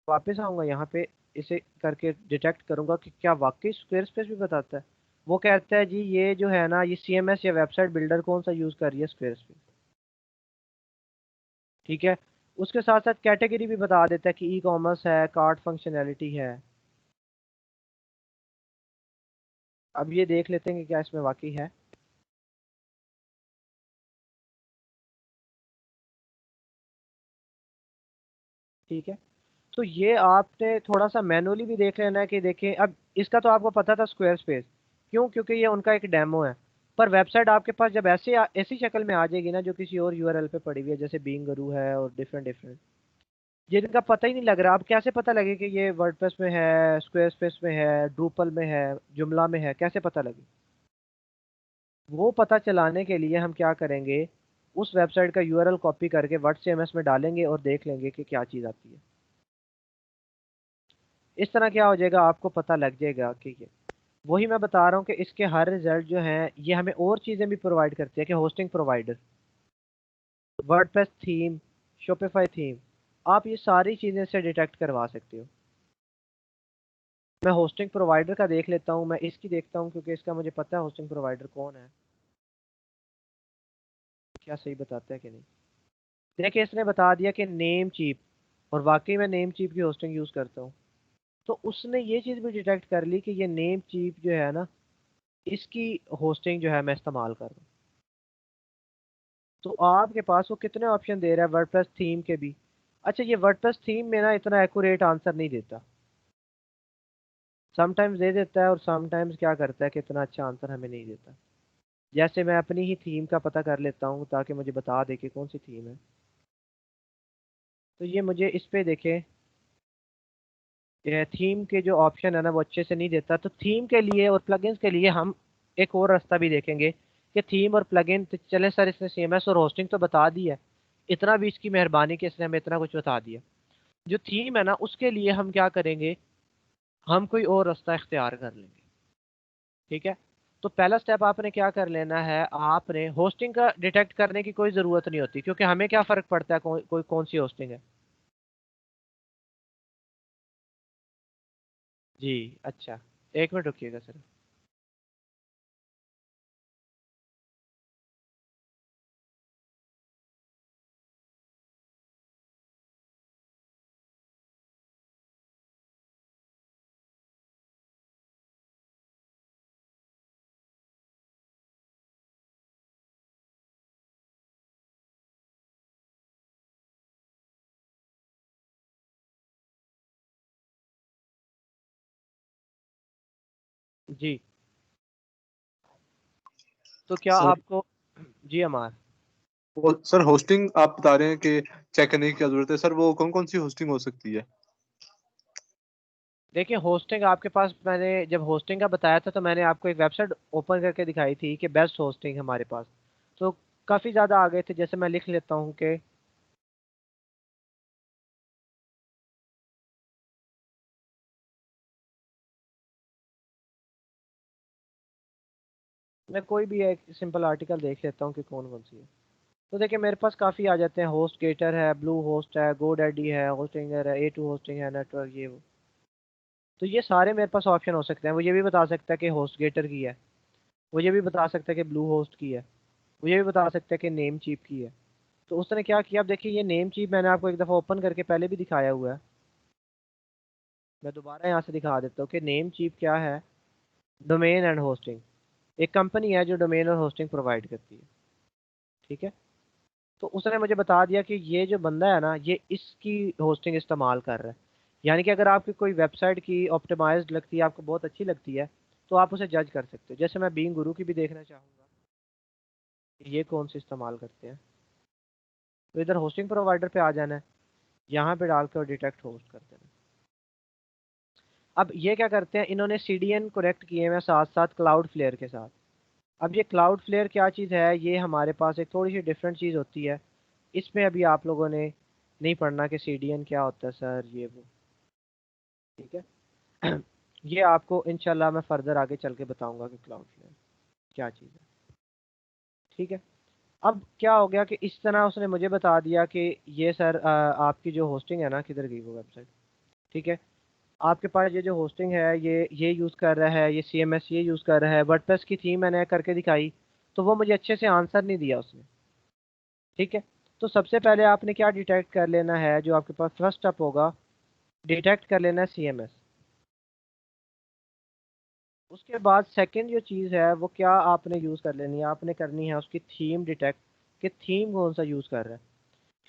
वापस आऊँगा यहाँ पे, इसे करके डिटेक्ट करूँगा कि क्या वाकई स्क्वायरस्पेस भी बताता है। वो कहता है जी ये जो है ना, ये CMS या वेबसाइट बिल्डर कौन सा यूज़ कर रही है, स्क्वायरस्पेस। ठीक है, उसके साथ साथ कैटेगरी भी बता देता है कि ई कॉमर्स है, कार्ड फंक्शनैलिटी है। अब ये देख लेते हैं कि क्या इसमें वाकई है। ठीक है, तो ये आपने थोड़ा सा मैनुअली भी देख लेना है कि देखें, अब इसका तो आपको पता था स्क्वायर स्पेस, क्यों? क्योंकि ये उनका एक डेमो है। पर वेबसाइट आपके पास जब ऐसी शक्ल में आ जाएगी ना, जो किसी और यूआरएल पे पड़ी हुई है, जैसे बीइंग गरू है और डिफरेंट डिफरेंट, जिनका पता ही नहीं लग रहा, अब कैसे पता लगे कि ये वर्डप्रेस में है, स्क्वायर स्पेस में है, ड्रूपल में है, जुमला में है, कैसे पता लगे? वो पता चलाने के लिए हम क्या करेंगे, उस वेबसाइट का यूआरएल कॉपी करके WordCMS में डालेंगे और देख लेंगे कि क्या चीज़ आती है। इस तरह क्या हो जाएगा, आपको पता लग जाएगा कि ये वही मैं बता रहा हूँ कि इसके हर रिजल्ट जो हैं ये हमें और चीज़ें भी प्रोवाइड करती है कि hosting provider, WordPress theme, Shopify theme, आप ये सारी चीज़ें से डिटेक्ट करवा सकते हो। मैं होस्टिंग प्रोवाइडर का देख लेता हूँ, मैं इसकी देखता हूँ क्योंकि इसका मुझे पता है होस्टिंग प्रोवाइडर कौन है, क्या सही बताता है कि नहीं। देखिए, इसने बता दिया कि नेम चीप, और वाकई मैं नेम चीप की होस्टिंग यूज़ करता हूँ। तो उसने ये चीज़ भी डिटेक्ट कर ली कि ये नेम चीप जो है ना, इसकी होस्टिंग जो है मैं इस्तेमाल कर रहा हूँ। तो आपके पास वो कितने ऑप्शन दे रहा है वर्डप्रेस थीम के भी। अच्छा, ये वर्डप्रेस थीम में ना इतना एक्यूरेट आंसर नहीं देता, समटाइम्स दे देता है और समटाइम्स क्या करता है कि इतना अच्छा आंसर हमें नहीं देता। जैसे मैं अपनी ही थीम का पता कर लेता हूँ ताकि मुझे बता दे कि कौन सी थीम है। तो ये मुझे इस पे देखें, थीम के जो ऑप्शन है ना वो अच्छे से नहीं देता। तो थीम के लिए और प्लगइन्स के लिए हम एक और रास्ता भी देखेंगे कि थीम और प्लगइन, तो चले सर इसने CMS और होस्टिंग तो बता दी है, इतना भी इसकी मेहरबानी कि इसने हमें इतना कुछ बता दिया। जो थीम है ना उसके लिए हम क्या करेंगे, हम कोई और रास्ता इख्तियार कर लेंगे। ठीक है, तो पहला स्टेप आपने क्या कर लेना है, आपने होस्टिंग का डिटेक्ट करने की कोई ज़रूरत नहीं होती, क्योंकि हमें क्या फ़र्क पड़ता है कोई कौन सी होस्टिंग है। जी, अच्छा, एक मिनट रुकिएगा सर। जी, तो क्या सर आपको, जी अमार, वो सर होस्टिंग आप बता रहे हैं कि चेक करने की क्या जरूरत है सर, वो कौन कौन सी होस्टिंग हो सकती है? देखिए होस्टिंग आपके पास, मैंने जब होस्टिंग का बताया था तो मैंने आपको एक वेबसाइट ओपन करके दिखाई थी कि बेस्ट होस्टिंग हमारे पास, तो काफ़ी ज़्यादा आ गए थे। जैसे मैं लिख लेता हूँ कि मैं कोई भी एक सिंपल आर्टिकल देख लेता हूँ कि कौन कौन सी है। तो देखिए मेरे पास काफ़ी आ जाते हैं, होस्ट गेटर है, ब्लू होस्ट है, गोडैडी है, होस्टिंगर है, A2 होस्टिंग है, नेटवर्क, ये वो। तो ये सारे मेरे पास ऑप्शन हो सकते हैं। वो ये भी बता सकता है कि होस्ट गेटर की है, वो ये भी बता सकता है कि ब्लू होस्ट की है, वो ये भी बता सकता है कि नेम चीप की है। तो उसने क्या किया, अब देखिए ये नेम चीप मैंने आपको एक दफ़ा ओपन करके पहले भी दिखाया हुआ है, मैं दोबारा यहाँ से दिखा देता हूँ कि नेम चीप क्या है। डोमेन एंड होस्टिंग, एक कंपनी है जो डोमेन और होस्टिंग प्रोवाइड करती है। ठीक है, तो उसने मुझे बता दिया कि ये जो बंदा है ना ये इसकी होस्टिंग इस्तेमाल कर रहा है। यानी कि अगर आपकी कोई वेबसाइट की ऑप्टिमाइज्ड लगती है, आपको बहुत अच्छी लगती है, तो आप उसे जज कर सकते हो। जैसे मैं बीइंग गुरु की भी देखना चाहूँगा कि ये कौन सी इस्तेमाल करते हैं। तो इधर होस्टिंग प्रोवाइडर पे आ जाना है, यहाँ पे डाल कर डिटेक्ट होस्ट कर देना। अब ये क्या करते हैं, इन्होंने CDN कनेक्ट किए हुए हैं साथ साथ क्लाउड फ्लेयर के साथ। अब ये क्लाउड फ्लेयर क्या चीज़ है, ये हमारे पास एक थोड़ी सी डिफरेंट चीज़ होती है। इसमें अभी आप लोगों ने नहीं पढ़ना कि CDN क्या होता है सर, ये वो। ठीक है ये आपको इंशाल्लाह मैं फर्दर आगे चल के बताऊंगा कि क्लाउड फ्लेयर क्या चीज़ है। ठीक है, अब क्या हो गया कि इस तरह उसने मुझे बता दिया कि ये सर आपकी जो होस्टिंग है ना, किधर गई वो वेबसाइट। ठीक है, आपके पास ये जो होस्टिंग है ये यूज़ कर रहा है, ये CMS ये यूज़ कर रहा है, वर्डप्रेस की थीम मैंने करके दिखाई, तो वो मुझे अच्छे से आंसर नहीं दिया उसने। ठीक है, तो सबसे पहले आपने क्या डिटेक्ट कर लेना है, जो आपके पास फर्स्ट स्टेप होगा, डिटेक्ट कर लेना है CMS। उसके बाद सेकंड जो चीज़ है वो क्या आपने यूज़ कर लेनी है, आपने करनी है उसकी थीम डिटेक्ट, कि थीम कौन सा यूज़ कर रहा है।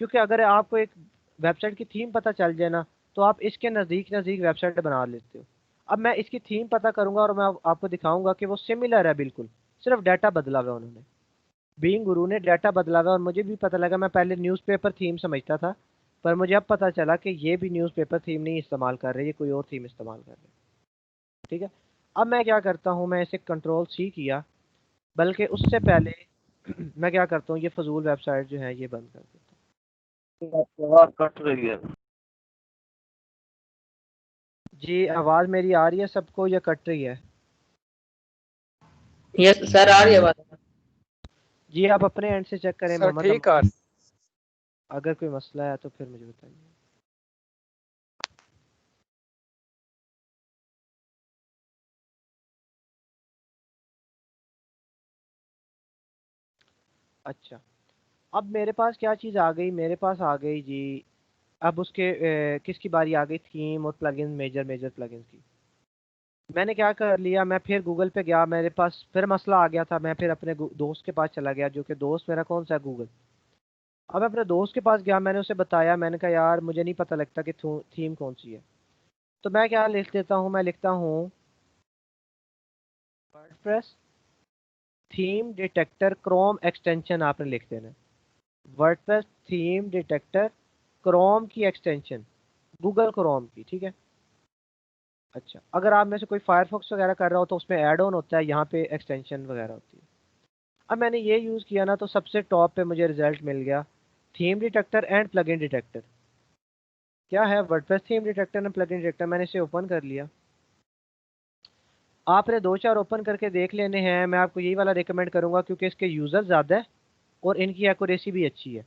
क्योंकि अगर आपको एक वेबसाइट की थीम पता चल जाए ना, तो आप इसके नज़दीक नज़दीक वेबसाइट बना लेते हो। अब मैं इसकी थीम पता करूंगा और मैं आपको दिखाऊंगा कि वो सिमिलर है बिल्कुल, सिर्फ डाटा बदला हुआ है उन्होंने। बीइंग गुरु ने डाटा बदला हुआ है, और मुझे भी पता लगा, मैं पहले न्यूज़पेपर थीम समझता था, पर मुझे अब पता चला कि ये भी न्यूज़पेपर थीम नहीं इस्तेमाल कर रहे, ये कोई और थीम इस्तेमाल कर रहे हैं। ठीक है, अब मैं क्या करता हूँ, मैं इसे Ctrl+C किया, बल्कि उससे पहले मैं क्या करता हूँ, ये फजूल वेबसाइट जो है ये बंद कर देता हूँ। आवाज कट रही है। जी आवाज़ मेरी आ रही है सबको या कट रही है? यस सर, आ रही है बात। जी आप अपने एंड से चेक करें सर मोहम्मद ठीक है। अमान। अगर कोई मसला है तो फिर मुझे बताइए। अच्छा, अब मेरे पास क्या चीज़ आ गई, मेरे पास आ गई जी, अब उसके किसकी बारी आ गई, थीम और प्लगइन, मेजर मेजर प्लगइन्स की। मैंने क्या कर लिया, मैं फिर गूगल पे गया, मेरे पास फिर मसला आ गया था, मैं फिर अपने दोस्त के पास चला गया, जो कि दोस्त मेरा कौन सा है, गूगल। अब मैं अपने दोस्त के पास गया, मैंने उसे बताया, मैंने कहा यार मुझे नहीं पता लगता कि थीम कौन सी है। तो मैं क्या लिख देता हूँ, मैं लिखता हूँ WordPress theme detector Chrome extension, आपने लिख देना वर्डप्रेस थीम डिटेक्टर क्रोम की एक्सटेंशन, गूगल क्रोम की। ठीक है। अच्छा, अगर आप में से कोई फायरफॉक्स वगैरह कर रहा हो तो उसमें ऐड ऑन होता है, यहाँ पे एक्सटेंशन वगैरह होती है। अब मैंने ये यूज़ किया ना, तो सबसे टॉप पे मुझे रिजल्ट मिल गया, theme detector and plugin detector. क्या है, WordPress theme detector and plugin detector. मैंने इसे ओपन कर लिया। आपने 2-4 ओपन करके देख लेने हैं, मैं आपको यही वाला रिकमेंड करूंगा क्योंकि इसके यूज़र ज़्यादा है और इनकी एक्यूरेसी भी अच्छी है।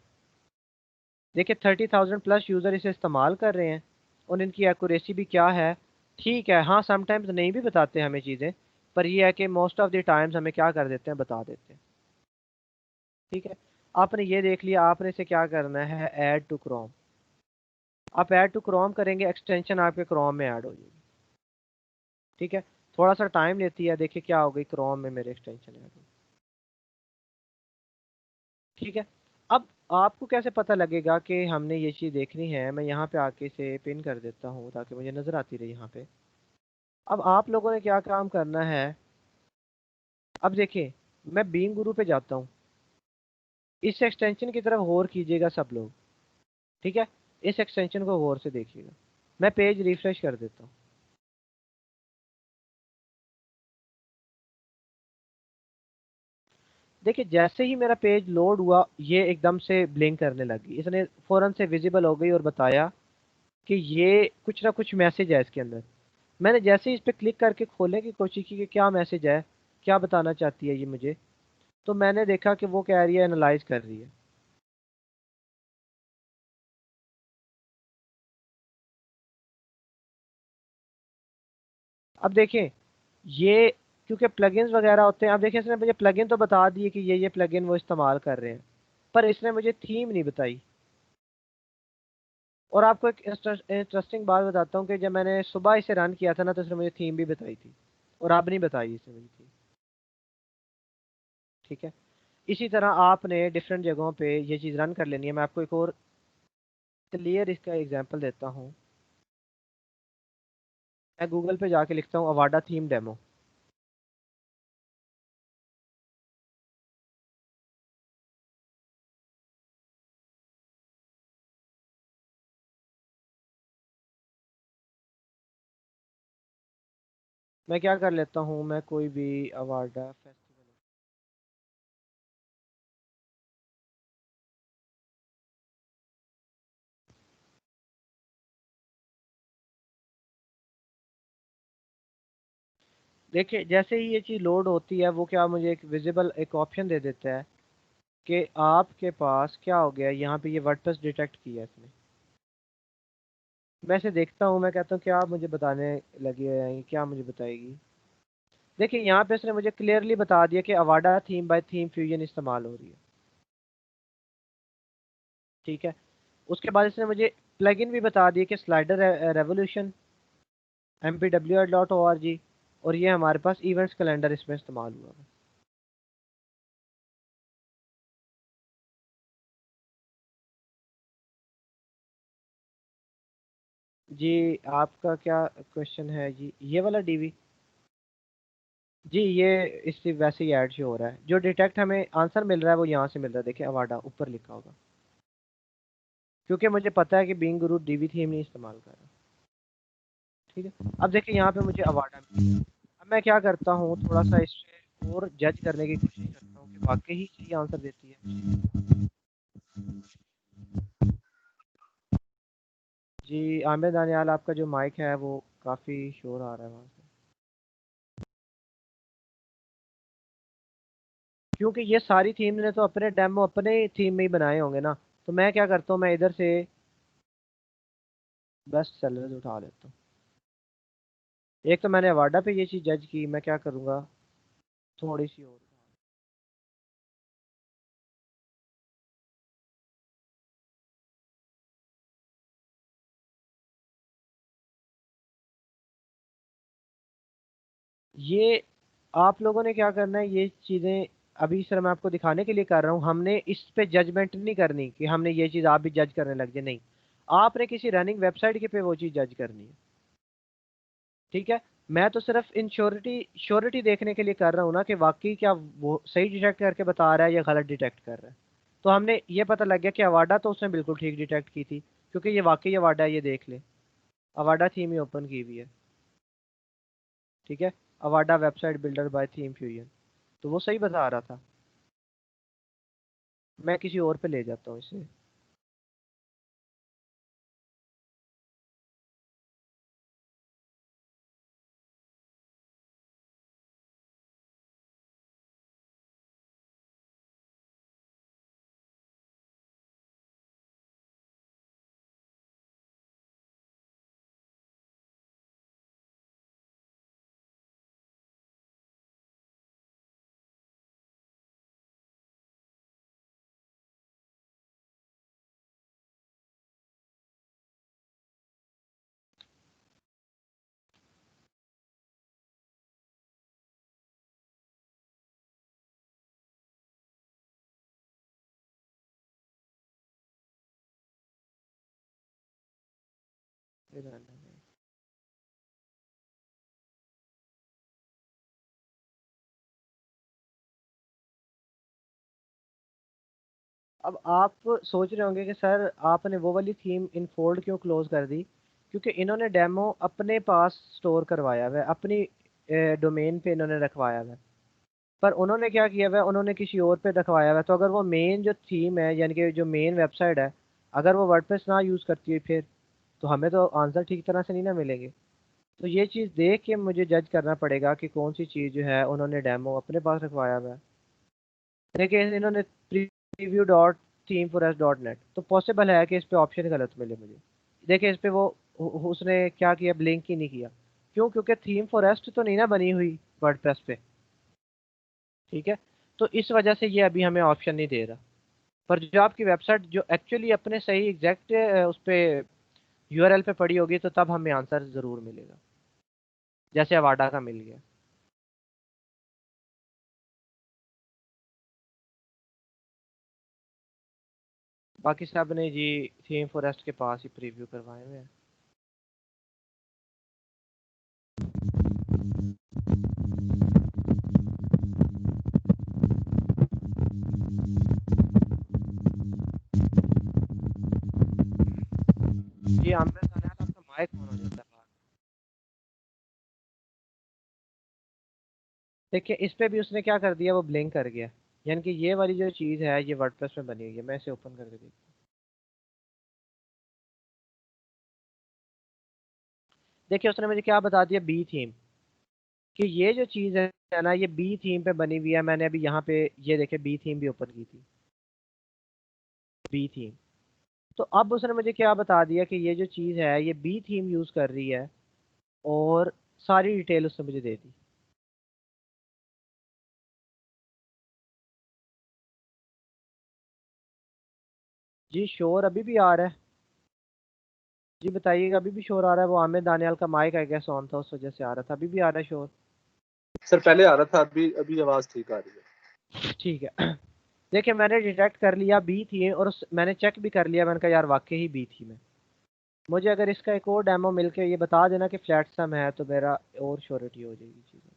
देखिए 30,000 प्लस यूज़र इसे इस्तेमाल कर रहे हैं और इनकी एक्यूरेसी भी क्या है, ठीक है। हाँ समटाइम्स नहीं भी बताते हमें चीज़ें, पर ये है कि मोस्ट ऑफ द टाइम्स हमें क्या कर देते हैं, बता देते हैं। ठीक है, आपने ये देख लिया, आपने इसे क्या करना है, ऐड टू क्रोम। आप ऐड टू क्रोम करेंगे, एक्सटेंशन आपके क्रोम में ऐड हो जाएगी। ठीक है, थोड़ा सा टाइम लेती है, देखिए क्या हो गई, क्रोम में मेरे एक्सटेंशन ऐड हो। ठीक है, अब आपको कैसे पता लगेगा कि हमने ये चीज़ देखनी है, मैं यहाँ पे आके इसे पिन कर देता हूँ ताकि मुझे नज़र आती रहे यहाँ पे। अब आप लोगों ने क्या काम करना है, अब देखिए मैं बीइंग गुरु पे जाता हूँ, इस एक्सटेंशन की तरफ गौर कीजिएगा सब लोग। ठीक है, इस एक्सटेंशन को गौर से देखिएगा। मैं पेज रिफ्रेश कर देता हूँ। देखिए जैसे ही मेरा पेज लोड हुआ, ये एकदम से ब्लिंक करने लगी, इसने फ़ौरन से विजिबल हो गई और बताया कि ये कुछ ना कुछ मैसेज है इसके अंदर। मैंने जैसे ही इस पे क्लिक करके खोलने की कोशिश की कि क्या मैसेज है, क्या बताना चाहती है ये मुझे, तो मैंने देखा कि वो कह रही है एनालाइज कर रही है। अब देखें ये, क्योंकि प्लगइन्स वगैरह होते हैं, अब देखिए इसने मुझे प्लगइन तो बता दिए कि ये प्लगइन वो इस्तेमाल कर रहे हैं, पर इसने मुझे थीम नहीं बताई। और आपको एक इंटरेस्टिंग बात बताता हूँ कि जब मैंने सुबह इसे रन किया था ना, तो इसने मुझे थीम भी बताई थी, और अब नहीं बताई इसने मुझे थीम। ठीक है, इसी तरह आपने डिफरेंट जगहों पे ये चीज़ रन कर लेनी है। मैं आपको एक और क्लियर इसका एग्जांपल देता हूँ। मैं गूगल पे जाके लिखता हूँ अवाडा थीम डेमो। मैं क्या कर लेता हूँ, मैं कोई भी अवाडा फेस्टिवल, देखिए जैसे ही ये चीज़ लोड होती है, वो क्या मुझे एक विजिबल एक ऑप्शन दे देता है कि आपके पास क्या हो गया, यहाँ पे ये वर्डप्रेस डिटेक्ट किया इसने। मैं इसे देखता हूँ, मैं कहता हूँ क्या मुझे बताने लगी है, क्या मुझे बताएगी। देखिए यहाँ पे इसने मुझे क्लियरली बता दिया कि Avaada theme bye Theme fusion इस्तेमाल हो रही है। ठीक है, उसके बाद इसने मुझे प्लगइन भी बता दिए कि स्लाइडर रेवोल्यूशन mpwl.org, और ये हमारे पास इवेंट्स कैलेंडर इसमें इस्तेमाल हुआ है। जी आपका क्या क्वेश्चन है जी? ये वाला डीवी जी, ये इससे वैसे ही ऐड शो हो रहा है। जो डिटेक्ट हमें आंसर मिल रहा है वो यहाँ से मिल रहा है, देखिए अवाडा ऊपर लिखा होगा, क्योंकि मुझे पता है कि बीइंग गुरु डीवी थीम नहीं इस्तेमाल कर रहा। ठीक है, अब देखिए यहाँ पे मुझे अवाडा मिल गया। अब मैं क्या करता हूँ, थोड़ा सा इससे और जज करने की कोशिश करता हूँ कि वाकई ही सही आंसर देती है। जी आमिर दानियाल, आपका जो माइक है वो काफ़ी शोर आ रहा है वहाँ से, क्योंकि ये सारी थीम ने तो अपने डेमो अपने थीम में ही बनाए होंगे ना। तो मैं क्या करता हूँ, मैं इधर से बेस्ट सेलर्स उठा लेता हूँ। एक तो मैंने अवाडा पे ये चीज़ जज की, मैं क्या करूँगा थोड़ी सी और। ये आप लोगों ने क्या करना है, ये चीज़ें अभी सर मैं आपको दिखाने के लिए कर रहा हूँ। हमने इस पे जजमेंट नहीं करनी कि हमने ये चीज़ आप भी जज करने लग जाए, नहीं। आपने किसी रनिंग वेबसाइट के पे वो चीज़ जज करनी है। ठीक है, मैं तो सिर्फ इन श्योरिटी देखने के लिए कर रहा हूँ ना कि वाकई क्या वो सही डिटेक्ट करके बता रहा है या गलत डिटेक्ट कर रहा है। तो हमने ये पता लग गया कि अवाडा तो उसने बिल्कुल ठीक डिटेक्ट की थी, क्योंकि ये वाकई अवाडा है, ये देख ले अवाडा थीम ही ओपन की हुई है। ठीक है, Avada website builder by Theme Fusion, तो वो सही बता रहा था। मैं किसी और पे ले जाता हूँ इसे। अब आप सोच रहे होंगे कि सर आपने वो वाली थीम इनफोल्ड क्यों क्लोज कर दी, क्योंकि इन्होंने डेमो अपने पास स्टोर करवाया हुआ है, अपनी डोमेन पे इन्होंने रखवाया हुआ है। पर उन्होंने क्या किया हुआ है, उन्होंने किसी और पे रखवाया हुआ है। तो अगर वो मेन जो थीम है यानी कि जो मेन वेबसाइट है, अगर वो वर्डप्रेस ना यूज़ करती है फिर तो हमें तो आंसर ठीक तरह से नहीं ना मिलेंगे। तो ये चीज़ देख के मुझे जज करना पड़ेगा कि कौन सी चीज़ जो है उन्होंने डेमो अपने पास रखवाया हुआ है। देखिए इन्होंने preview dot theme forest dot net, तो पॉसिबल है कि इस पे ऑप्शन गलत मिले मुझे। देखिए इस पे वो उसने क्या किया, ब्लिंक ही नहीं किया। क्यों? क्योंकि थीम फॉरेस्ट तो नहीं ना बनी हुई वर्डप्रेस पे। ठीक है, तो इस वजह से ये अभी हमें ऑप्शन नहीं दे रहा। पर जो आपकी वेबसाइट जो एक्चुअली अपने सही एग्जैक्ट उस पे यूआरएल पे पड़ी होगी तो तब हमें आंसर ज़रूर मिलेगा, जैसे अवाडा का मिल गया। बाकी सब ने जी थीम फॉरेस्ट के पास ही प्रीव्यू करवाए हुए हैं। जी आमिर खान, आपका माइक ऑन हो जाता है। देखिए इस पे भी उसने क्या कर दिया, वो ब्लिंक कर गया। यानी कि ये वाली जो चीज़ है ये वर्डप्रेस में बनी हुई है। मैं इसे ओपन करके देखता हूँ। देखिए उसने मुझे क्या बता दिया, बी थीम, कि ये जो चीज़ है ना ये बी थीम पे बनी हुई है। मैंने अभी यहाँ पे ये देखे बी थीम भी ओपन की थी, बी थीम। तो अब उसने मुझे क्या बता दिया कि ये जो चीज़ है ये बी थीम यूज़ कर रही है, और सारी डिटेल उसने मुझे दे दी। जी शोर अभी भी आ रहा है। जी बताइएगा, अभी भी शोर आ रहा है? वो आमिर दानियाल का माइक आई गेस ऑन था, उस वजह से आ रहा था। अभी भी आ रहा है शोर? सर पहले आ रहा था, अभी अभी आवाज ठीक आ रही है। ठीक है। देखिए मैंने डिटेक्ट कर लिया बी थी, और मैंने चेक भी कर लिया, मैंने कहा यार वाकई ही बी थी मैं। मुझे अगर इसका एक और डेमो मिलके ये बता देना कि फ्लैट सम है तो मेरा और श्योरिटी हो जाएगी चीज़ें।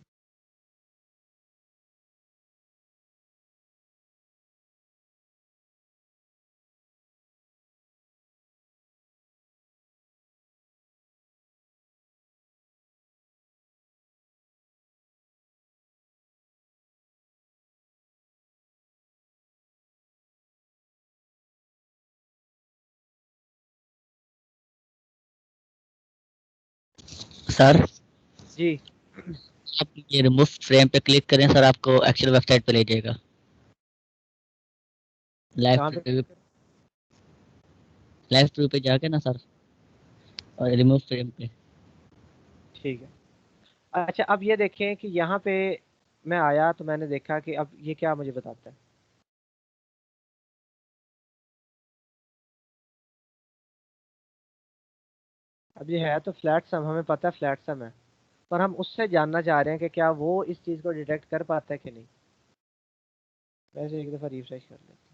सर जी आप ये रिमूव फ्रेम पे क्लिक करें सर, आपको एक्चुअल वेबसाइट पे ले जाएगा, लाइव कहाँ पे? प्रीव्यू। लाइव प्रीव्यू पे जाके ना सर, और रिमूव फ्रेम पे। ठीक है। अच्छा अब ये देखें कि यहाँ पे मैं आया तो मैंने देखा कि अब ये क्या मुझे बताता है। अब ये है तो फ्लैट सम, हमें पता है फ्लैट सम है, पर हम उससे जानना चाह रहे हैं कि क्या वो इस चीज़ को डिटेक्ट कर पाता है कि नहीं। वैसे एक दफ़ा रिफ्रेश कर लेते हैं।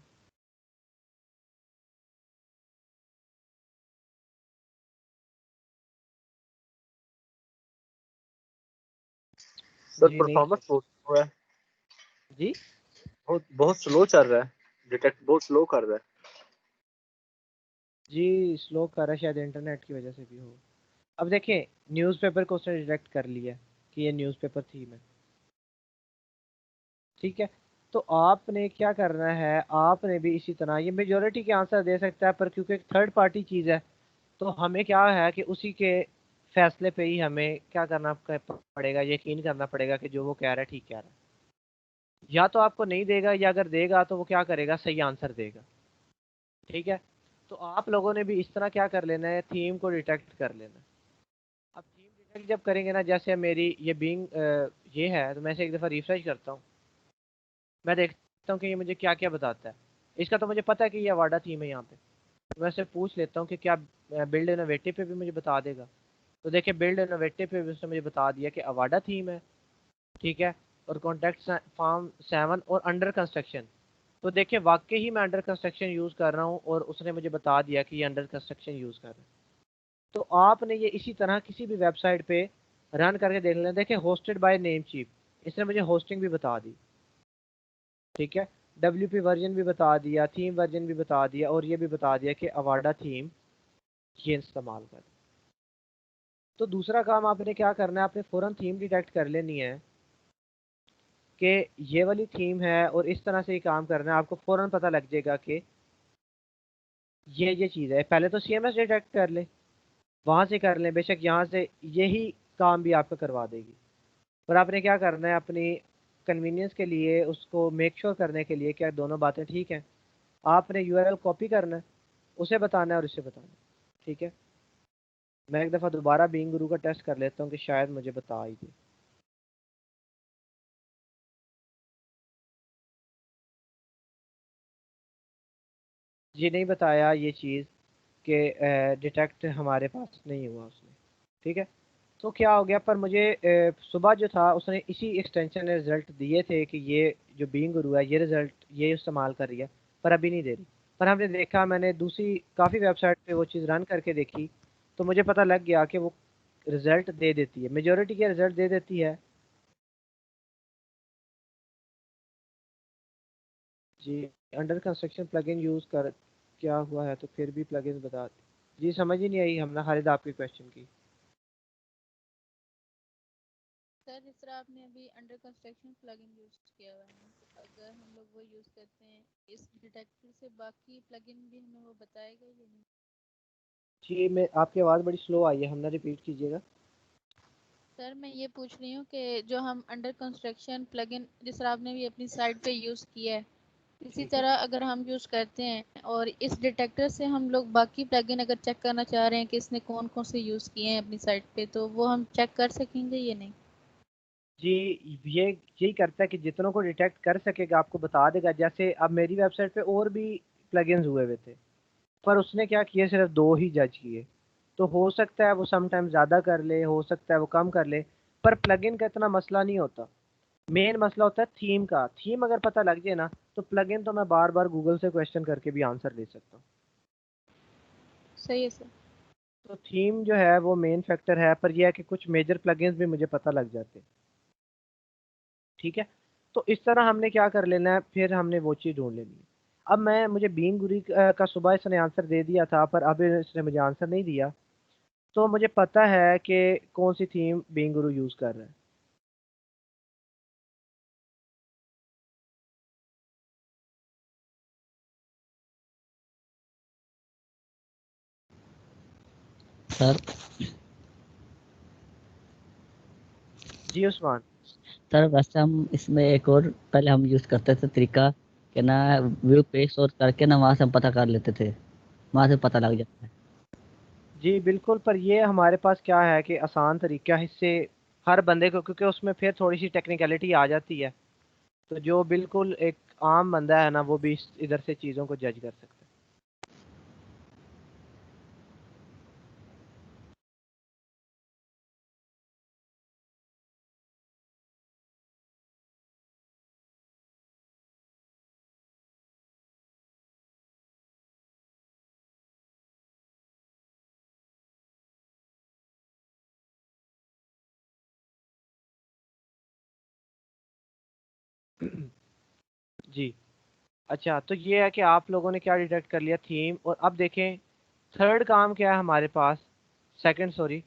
सर जी नहीं परफॉर्मेंस बहुत स्लो है, जी बहुत बहुत स्लो चल रहा है, डिटेक्ट बहुत स्लो कर रहा है। जी स्लो कर रहा है, शायद इंटरनेट की वजह से भी हो। अब देखें न्यूज़पेपर को उसने डिटेक्ट कर लिया कि ये न्यूज़पेपर थी मैं, ठीक है। तो आपने क्या करना है, आपने भी इसी तरह, ये मेजोरिटी के आंसर दे सकता है पर क्योंकि एक थर्ड पार्टी चीज़ है तो हमें क्या है कि उसी के फैसले पे ही हमें क्या करना पड़ेगा, यकीन करना पड़ेगा कि जो वो कह रहा है ठीक कह रहा है। या तो आपको नहीं देगा, या अगर देगा तो वो क्या करेगा, सही आंसर देगा। ठीक है। तो आप लोगों ने भी इस तरह क्या कर लेना है, थीम को डिटेक्ट कर लेना है। अब थीम डिटेक्ट जब करेंगे ना, जैसे मेरी ये बीइंग ये है, तो मैं इसे एक दफ़ा रिफ्रेश करता हूँ, मैं देखता हूँ कि ये मुझे क्या क्या बताता है। इसका तो मुझे पता है कि ये अवाडा थीम है यहाँ पे, तो मैं इससे पूछ लेता हूँ कि क्या बिल्ड इनोवेटिव पे भी मुझे बता देगा। तो देखिए बिल्ड इनोवेटिव पे भी उसने मुझे बता दिया कि अवाडा थीम है, ठीक है, और कॉन्टैक्ट फार्म 7 और अंडर कंस्ट्रक्शन। तो देखिए वाकई ही मैं अंडर कंस्ट्रक्शन यूज़ कर रहा हूँ, और उसने मुझे बता दिया कि ये अंडर कंस्ट्रक्शन यूज़ कर रहा है। तो आपने ये इसी तरह किसी भी वेबसाइट पे रन करके देख लेना। देखिए होस्टेड बाय नेम चीफ, इसने मुझे होस्टिंग भी बता दी, ठीक है, WP वर्जन भी बता दिया, थीम वर्जन भी बता दिया, और ये भी बता दिया कि अवाडा थीम ये इस्तेमाल कर। तो दूसरा काम आपने क्या करना है, आपने फ़ौरन थीम डिटेक्ट कर लेनी है कि ये वाली थीम है और इस तरह से ही काम करना है। आपको फ़ौरन पता लग जाएगा कि ये चीज़ है। पहले तो CMS डिटेक्ट कर ले, वहाँ से कर लें, बेशक यहाँ से यही काम भी आपका करवा देगी, पर आपने क्या करना है, अपनी कन्वीनियंस के लिए, उसको मेक श्योर करने के लिए क्या दोनों बातें ठीक हैं, आपने URL कॉपी करना है, उसे बताना है और इसे बताना है, ठीक है। मैं एक दफ़ा दोबारा बीइंग गुरु का टेस्ट कर लेता हूँ कि शायद मुझे बता ही दे। ये नहीं बताया ये चीज़ कि डिटेक्ट हमारे पास नहीं हुआ उसने, ठीक है। तो क्या हो गया, पर मुझे सुबह जो था उसने इसी एक्सटेंशन ने रिज़ल्ट दिए थे कि ये जो बीइंग गुरु है ये रिज़ल्ट ये इस्तेमाल कर रही है, पर अभी नहीं दे रही। पर हमने देखा, मैंने दूसरी काफ़ी वेबसाइट पे वो चीज़ रन करके देखी, तो मुझे पता लग गया कि वो रिज़ल्ट दे देती है, मेजोरिटी के रिज़ल्ट दे देती है। जी अंडर कंस्ट्रक्शन प्लगइन यूज़ कर क्या हुआ है, तो फिर भी प्लगइन बता। जी समझ ही नहीं आई हमने खालिद आपके क्वेश्चन की। सर जिस तरह आपने अभी अंडर कंस्ट्रक्शन प्लगइन यूज किया हुआ है, तो अगर हम लोग वो यूज करते हैं इस डिटेक्टर से, बाकी प्लगइन भी हमें वो बताएगा या नहीं? जी मैं आपकी आवाज़ बड़ी स्लो आई है, हमने रिपीट कीजिएगा। सर मैं ये पूछ रही हूँ कि जो हम अंडर कंस्ट्रक्शन प्लगइन जिस तरह आपने भी अपनी साइट पे यूज़ किया है, इसी ठीक है। तरह अगर हम यूज़ करते हैं और इस डिटेक्टर से हम लोग बाकी प्लगइन अगर चेक करना चाह रहे हैं कि इसने कौन कौन से यूज़ किए हैं अपनी साइट पे, तो वो हम चेक कर सकेंगे या नहीं? जी ये यही करता है कि जितनों को डिटेक्ट कर सकेगा आपको बता देगा। जैसे अब मेरी वेबसाइट पे और भी प्लगइन्स हुए हुए थे, पर उसने क्या किए, सिर्फ 2 ही जज किए। तो हो सकता है वो समटाइम ज़्यादा कर ले, हो सकता है वो कम कर ले, पर प्लगइन का इतना मसला नहीं होता। मेन मसला होता है थीम का। थीम अगर पता लग जाए ना, तो प्लगइन तो मैं बार बार गूगल से क्वेश्चन करके भी आंसर दे सकता हूँ। सही है सर। तो थीम जो है वो मेन फैक्टर है, पर यह है कि कुछ मेजर प्लगइन्स भी मुझे पता लग जाते हैं। ठीक है, तो इस तरह हमने क्या कर लेना है, फिर हमने वो चीज़ ढूंढ लेनी है। अब मुझे बीइंग गुरी का सुबह इसने आंसर दे दिया था, पर अब इसने मुझे आंसर नहीं दिया। तो मुझे पता है कि कौन सी थीम बीइंग गुरु यूज़ कर रहा है। सर जी उस्मान। सर वैसे हम इसमें एक और पहले हम यूज करते थे तरीका कि ना व्यू पेज और करके ना वहाँ से हम पता कर लेते थे, वहाँ से पता लग जाता है। जी बिल्कुल, पर ये हमारे पास क्या है कि आसान तरीका है इससे हर बंदे को, क्योंकि उसमें फिर थोड़ी सी टेक्निकलिटी आ जाती है। तो जो बिल्कुल एक आम बंदा है ना, वो भी इधर से चीज़ों को जज कर सकता है। जी अच्छा, तो ये है कि आप लोगों ने क्या डिटेक्ट कर लिया, थीम। और अब देखें थर्ड काम क्या है हमारे पास, सेकंड सॉरी।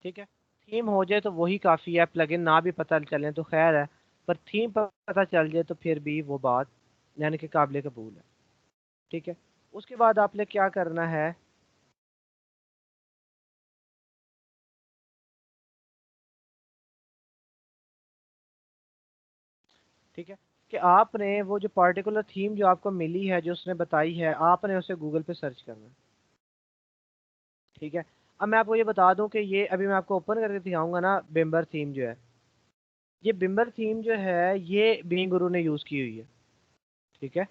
ठीक है, थीम हो जाए तो वही काफ़ी है, प्लगइन ना भी पता चले तो खैर है, पर थीम पता चल जाए तो फिर भी वो बात यानी कि काबिल कबूल है। ठीक है, उसके बाद आपने क्या करना है, ठीक है, कि आपने वो जो पार्टिकुलर थीम जो आपको मिली है, जो उसने बताई है, आपने उसे गूगल पे सर्च करना है। ठीक है, अब मैं आपको ये बता दूं कि ये अभी मैं आपको ओपन करके दिखाऊंगा ना, बिम्बर थीम जो है, ये बिम्बर थीम जो है ये बीइंग गुरु ने यूज़ की हुई है। ठीक है,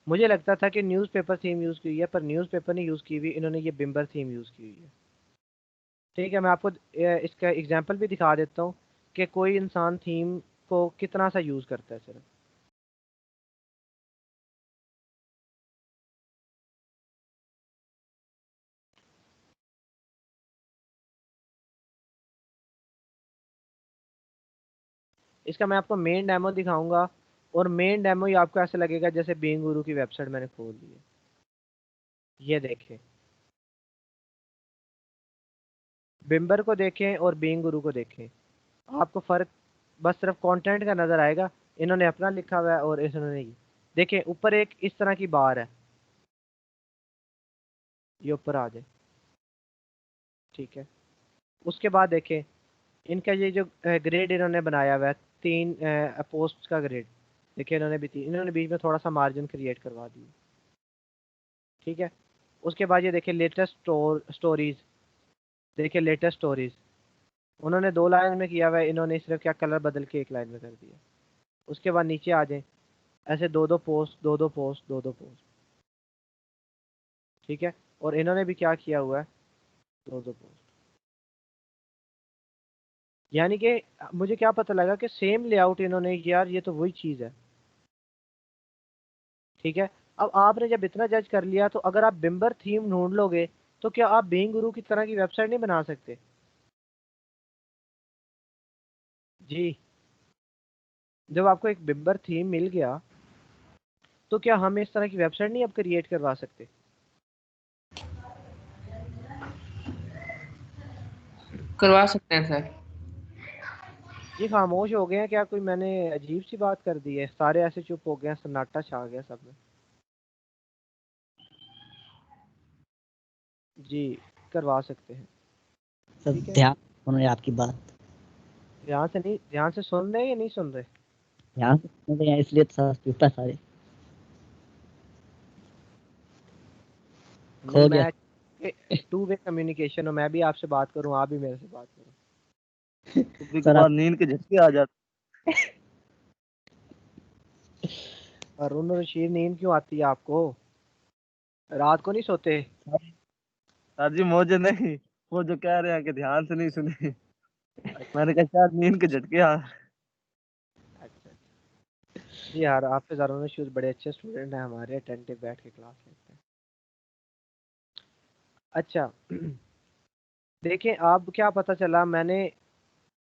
मुझे लगता था कि न्यूज़पेपर थीम यूज़ की हुई है, पर न्यूज़पेपर नहीं यूज़ की हुई, इन्होंने ये बिम्बर थीम यूज़ की हुई है। ठीक है, मैं आपको इसका एग्जांपल भी दिखा देता हूँ कि कोई इंसान थीम को कितना सा यूज़ करता है सिर्फ। इसका मैं आपको मेन डेमो दिखाऊंगा, और मेन डेमो ही आपको ऐसे लगेगा जैसे बीइंग गुरु की वेबसाइट मैंने खोल ली है। ये देखें, बिम्बर को देखें और बीइंग गुरु को देखें, आपको फ़र्क बस सिर्फ कंटेंट का नज़र आएगा। इन्होंने अपना लिखा हुआ है और इन्होंने ये देखें, ऊपर एक इस तरह की बार है, ये ऊपर आ जाए। ठीक है, उसके बाद देखें इनका ये जो ग्रेड इन्होंने बनाया हुआ है, 3 पोस्ट का ग्रेड। देखिए इन्होंने भी इन्होंने बीच में थोड़ा सा मार्जिन क्रिएट करवा दिया। ठीक है, उसके बाद ये देखिए लेटेस्ट स्टोरीज, देखिए लेटेस्ट स्टोरीज उन्होंने 2 लाइन में किया हुआ है, इन्होंने सिर्फ क्या कलर बदल के 1 लाइन में कर दिया। उसके बाद नीचे आ जाए, ऐसे 2-2 पोस्ट, 2-2 पोस्ट, 2-2 पोस्ट। ठीक है, और इन्होंने भी क्या किया हुआ है, 2-2 पोस्ट। यानी कि मुझे क्या पता लगा कि सेम लेआउट इन्होंने, यार ये तो वही चीज़ है। ठीक है, अब आपने जब इतना जज कर लिया, तो अगर आप बिम्बर थीम ढूंढ लोगे, तो क्या आप बीइंग गुरु की तरह की वेबसाइट नहीं बना सकते? जी, जब आपको एक बिम्बर थीम मिल गया, तो क्या हम इस तरह की वेबसाइट नहीं अब क्रिएट करवा सकते? करवा सकते हैं सर। ये खामोश हो गए हैं क्या? कोई मैंने अजीब सी बात कर दी है, सारे ऐसे चुप हो गए हैं, सन्नाटा छा गया सब में। जी, करवा सकते हैं। सर ठीक है, ध्यान सुनो आपकी बात, ध्यान से नहीं, ध्यान से सुन रहे हैं या नहीं सुन रहे? ध्यान से सुन रहे हैं इसलिए तो सर चुप है सारे, नहीं, खो गया। मैं 2 वे कम्युनिकेशन हो, मैं भी आपसे बात करूं, आप भी मेरे से बात करो। कभी सर आप कभार नींद के झटके आ जाते। अरुण रशीद, नींद क्यों आती है आपको? रात को नहीं सोते? सर जी मुझे नहीं, वो जो कह रहे हैं कि ध्यान से नहीं सुने। मैंने कहा शायद नींद के झटके आ। अच्छा जी यार, हाफिज अरुण रशीद बड़े अच्छे स्टूडेंट हैं हमारे, अटेंटिव बैठ के क्लास लेते हैं। अच्छा देखें, अब क्या पता चला, मैंने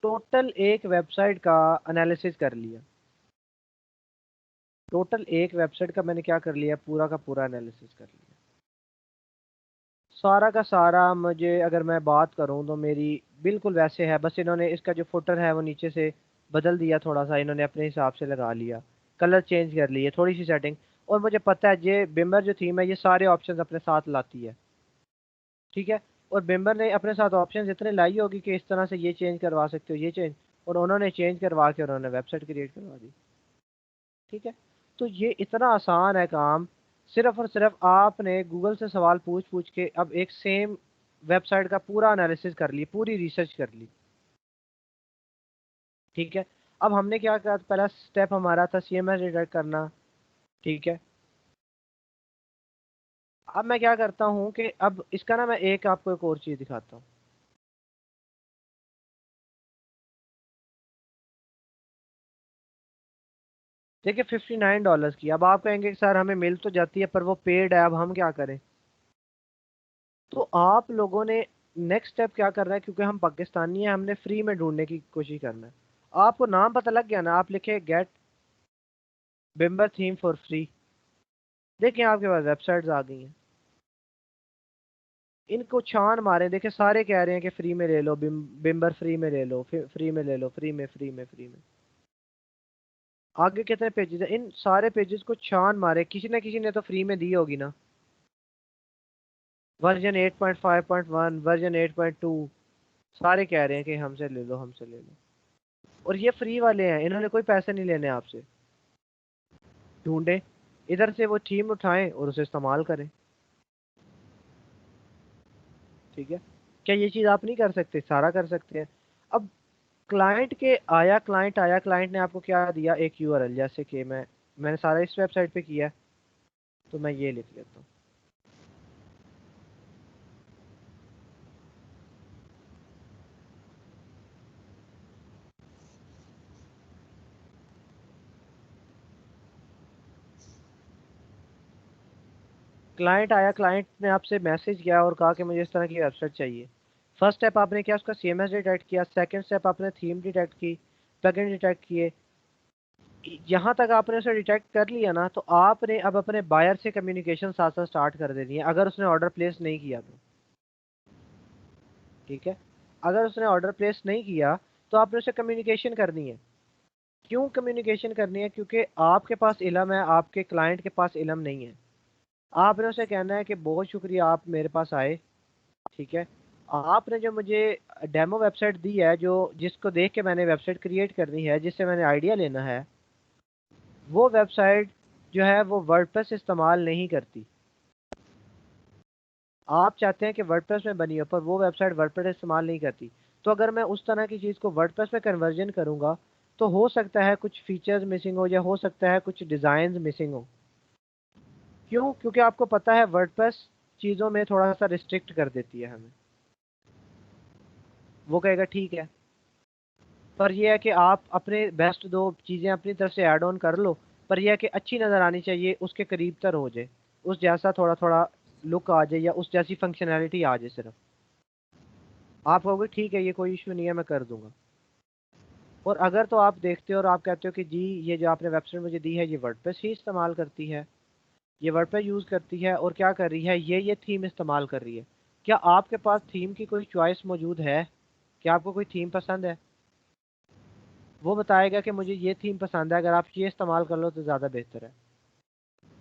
टोटल एक वेबसाइट का एनालिसिस कर लिया। टोटल एक वेबसाइट का मैंने क्या कर लिया, पूरा का पूरा एनालिसिस कर लिया। सारा का सारा मुझे, अगर मैं बात करूं तो मेरी बिल्कुल वैसे है, बस इन्होंने इसका जो फुटर है वो नीचे से बदल दिया, थोड़ा सा इन्होंने अपने हिसाब से लगा लिया, कलर चेंज कर लिए, थोड़ी सी सेटिंग। और मुझे पता है ये बिम्बर जो थीम है ये सारे ऑप्शंस अपने साथ लाती है, ठीक है। और बिम्बर ने अपने साथ ऑप्शंस इतने लाई होगी कि इस तरह से ये चेंज करवा सकते हो, ये चेंज, और उन्होंने चेंज करवा के उन्होंने वेबसाइट क्रिएट करवा दी, ठीक है। तो ये इतना आसान है काम, सिर्फ और सिर्फ आपने गूगल से सवाल पूछ पूछ के अब एक सेम वेबसाइट का पूरा एनालिसिस कर ली, पूरी रिसर्च कर ली, ठीक है। अब हमने क्या कहा, पहला स्टेप हमारा था CMS डिटेक्ट करना, ठीक है। अब मैं क्या करता हूँ कि अब इसका ना मैं आपको एक और चीज़ दिखाता हूँ। देखिए $59 की। अब आप कहेंगे कि सर हमें मिल तो जाती है पर वो पेड है, अब हम क्या करें? तो आप लोगों ने नेक्स्ट स्टेप क्या करना है, क्योंकि हम पाकिस्तानी हैं, हमने फ्री में ढूंढने की कोशिश करना है। आपको नाम पता लग गया ना, आप लिखे गेट बिम्बर थीम फॉर फ्री, देखिए आपके पास वेबसाइट्स आ गई हैं। इनको छान मारें, देखिए सारे कह रहे हैं कि फ्री में ले लो, बिम्बर फ्री में ले लो, फ्री में ले लो, फ्री में, फ्री में, फ्री में। आगे कितने पेजेस हैं, इन सारे पेजेस को छान मारे, किसी ना किसी ने तो फ्री में दी होगी ना। वर्जन 8.5.1, वर्जन 8.2, सारे कह रहे हैं कि हमसे ले लो, हमसे ले लो। और ये फ्री वाले हैं, इन्होंने कोई पैसे नहीं लेने आपसे। ढूंढे इधर से वो थीम उठाएं और उसे इस्तेमाल करें, ठीक है। क्या ये चीज़ आप नहीं कर सकते? सारा कर सकते हैं। अब क्लाइंट आया, क्लाइंट ने आपको क्या दिया, एक URL, जैसे कि मैंने सारा इस वेबसाइट पे किया, तो मैं ये लिख लेता हूँ। क्लाइंट आया, क्लाइंट ने आपसे मैसेज किया और कहा कि मुझे इस तरह की वेबसाइट चाहिए। फर्स्ट स्टेप आपने क्या, उसका CMS डिटेक्ट किया। सेकंड स्टेप आपने थीम डिटेक्ट की, प्लगइन डिटेक्ट किए। यहाँ तक आपने उसे डिटेक्ट कर लिया ना, तो आपने अब अपने बायर से कम्युनिकेशन साथ साथ स्टार्ट कर देनी है, अगर उसने ऑर्डर प्लेस नहीं किया तो, ठीक है। अगर उसने ऑर्डर प्लेस नहीं किया तो आपने उसे कम्युनिकेशन करनी है। क्यों कम्युनिकेशन करनी है? क्योंकि आपके पास इल्म है, आपके क्लाइंट के पास इल्म नहीं है। आपने उसे कहना है कि बहुत शुक्रिया आप मेरे पास आए, ठीक है। आपने जो मुझे डेमो वेबसाइट दी है, जो जिसको देख के मैंने वेबसाइट क्रिएट करनी है, जिससे मैंने आइडिया लेना है, वो वेबसाइट जो है वो वर्डप्रेस इस्तेमाल नहीं करती। आप चाहते हैं कि वर्डप्रेस में बनी हो, पर वो वेबसाइट वर्डप्रेस इस्तेमाल नहीं करती। तो अगर मैं उस तरह की चीज़ को वर्डप्रेस में कन्वर्जन करूँगा, तो हो सकता है कुछ फीचर्स मिसिंग हो, या हो सकता है कुछ डिज़ाइन मिसिंग हो। क्यों? क्योंकि आपको पता है वर्डप्रेस चीज़ों में थोड़ा सा रिस्ट्रिक्ट कर देती है हमें। वो कहेगा ठीक है, पर यह है कि आप अपने बेस्ट दो चीज़ें अपनी तरफ से ऐड ऑन कर लो, पर यह है कि अच्छी नज़र आनी चाहिए, उसके करीब तर हो जाए, उस जैसा थोड़ा थोड़ा लुक आ जाए, या उस जैसी फंक्शनैलिटी आ जाए। सिर्फ आप कहोगे ठीक है, ये कोई इशू नहीं है, मैं कर दूंगा। और अगर तो आप देखते हो और आप कहते हो कि जी ये जो आपने वेबसाइट मुझे दी है ये वर्डप्रेस ही इस्तेमाल करती है, ये वर्डप्रेस यूज़ करती है, और क्या कर रही है, ये थीम इस्तेमाल कर रही है, क्या आपके पास थीम की कोई चॉइस मौजूद है? क्या आपको कोई थीम पसंद है? वो बताएगा कि मुझे ये थीम पसंद है, अगर आप ये इस्तेमाल कर लो तो ज़्यादा बेहतर है।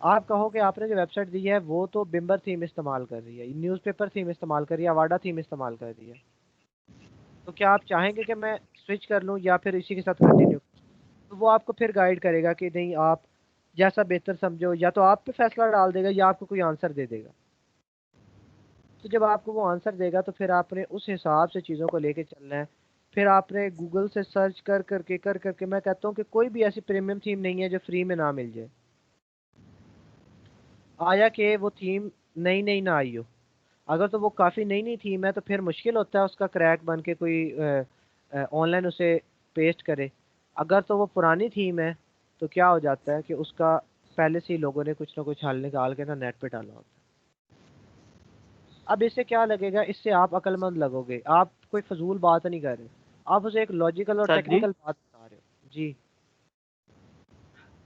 आप कहो कि आपने जो वेबसाइट दी है वो तो बिम्बर थीम इस्तेमाल कर रही है, न्यूज़पेपर थीम इस्तेमाल कर रही है, अवाडा थीम इस्तेमाल कर रही है, तो क्या आप चाहेंगे कि मैं स्विच कर लूँ या फिर इसी के साथ कंटिन्यू? तो वो आपको फिर गाइड करेगा कि नहीं, आप जैसा बेहतर समझो, या तो आप पे फैसला डाल देगा या आपको कोई आंसर दे देगा। तो जब आपको वो आंसर देगा तो फिर आपने उस हिसाब से चीज़ों को लेके चलना है। फिर आपने गूगल से सर्च कर करके मैं कहता हूँ कि कोई भी ऐसी प्रीमियम थीम नहीं है जो फ्री में ना मिल जाए। आया कि वो थीम नई नई ना आई हो। अगर तो वो काफ़ी नई नई थीम है तो फिर मुश्किल होता है उसका क्रैक बन के कोई ऑनलाइन उसे पेस्ट करे। अगर तो वो पुरानी थीम है तो क्या हो जाता है कि उसका पहले से ही लोगों ने कुछ ना कुछ हल निकाल के ना नेट पे डाला होता है। अब इससे क्या लगेगा, इससे आप अक्लमंद लगोगे, आप कोई फजूल बात नहीं कर रहे, आप उसे एक लॉजिकल और सर जी, टेक्निकल बात बता रहे हो जी।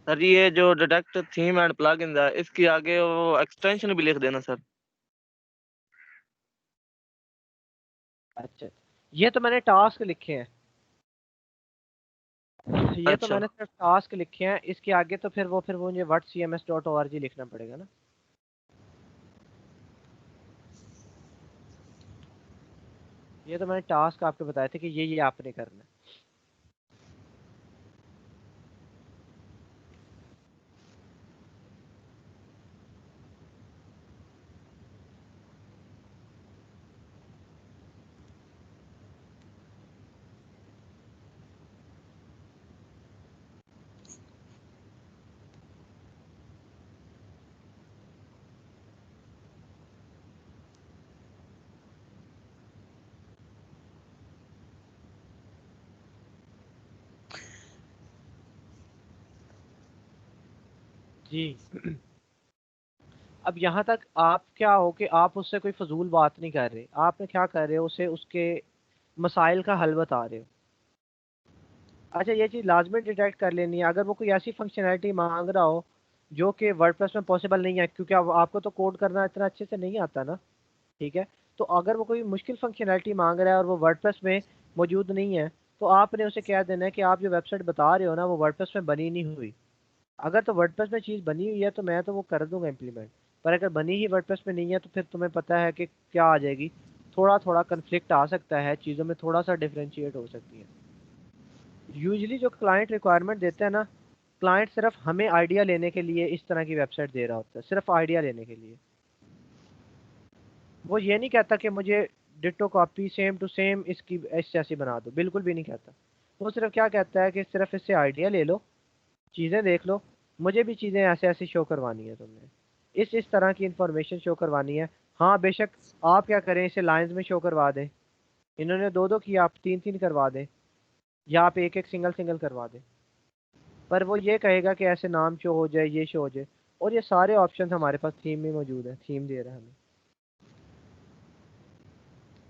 सर ये जो डिटेक्ट थीम एंड प्लगइन्स है इसकी आगे वो एक्सटेंशन भी लिख देना सर। अच्छा, ये तो मैंने टास्क लिखे हैं, ये तो अच्छा मैंने सिर्फ टास्क लिखे हैं। इसके आगे तो फिर वो मुझे whatcms.org लिखना पड़ेगा ना। ये तो मैंने टास्क आपको बताए थे कि ये आपने करना है। जी अब यहाँ तक आप क्या हो कि आप उससे कोई फजूल बात नहीं कर रहे, आपने क्या कर रहे हो, उसे उसके मसाइल का हल बता रहे हो। अच्छा, ये चीज़ लाजमी डिटेक्ट कर लेनी है अगर वो कोई ऐसी फंक्शनैलिटी मांग रहा हो जो कि वर्डप्रेस में पॉसिबल नहीं है, क्योंकि अब आपको तो कोड करना इतना अच्छे से नहीं आता ना। ठीक है, तो अगर वो कोई मुश्किल फंक्शनैलिटी मांग रहा है और वो वर्डप्रेस में मौजूद नहीं है तो आपने उसे कह देना है कि आप जो वेबसाइट बता रहे हो ना वो वर्डप्रेस में बनी नहीं हुई। अगर तो वर्डप्रेस में चीज़ बनी हुई है तो मैं तो वो कर दूंगा इम्प्लीमेंट, पर अगर बनी ही वर्डप्रेस में नहीं है तो फिर तुम्हें पता है कि क्या आ जाएगी, थोड़ा थोड़ा कन्फ्लिक्ट आ सकता है, चीज़ों में थोड़ा सा डिफरेंशिएट हो सकती है। यूजली जो क्लाइंट रिक्वायरमेंट देते हैं ना, क्लाइंट सिर्फ हमें आइडिया लेने के लिए इस तरह की वेबसाइट दे रहा होता है, सिर्फ आइडिया लेने के लिए। वो ये नहीं कहता कि मुझे ditto copy same to same इसकी इस जैसी बना दो, बिल्कुल भी नहीं कहता। वो सिर्फ क्या कहता है कि सिर्फ इससे आइडिया ले लो, चीज़ें देख लो, मुझे भी चीज़ें ऐसे ऐसे शो करवानी है, तुमने इस तरह की इंफॉर्मेशन शो करवानी है। हाँ बेशक आप क्या करें, इसे लाइंस में शो करवा दें, इन्होंने दो दो किया आप तीन तीन करवा दें, या आप एक एक सिंगल सिंगल करवा दें, पर वो ये कहेगा कि ऐसे नाम शो हो जाए, ये शो हो जाए। और ये सारे ऑप्शन हमारे पास थीम में मौजूद है, थीम दे रहा है हमें।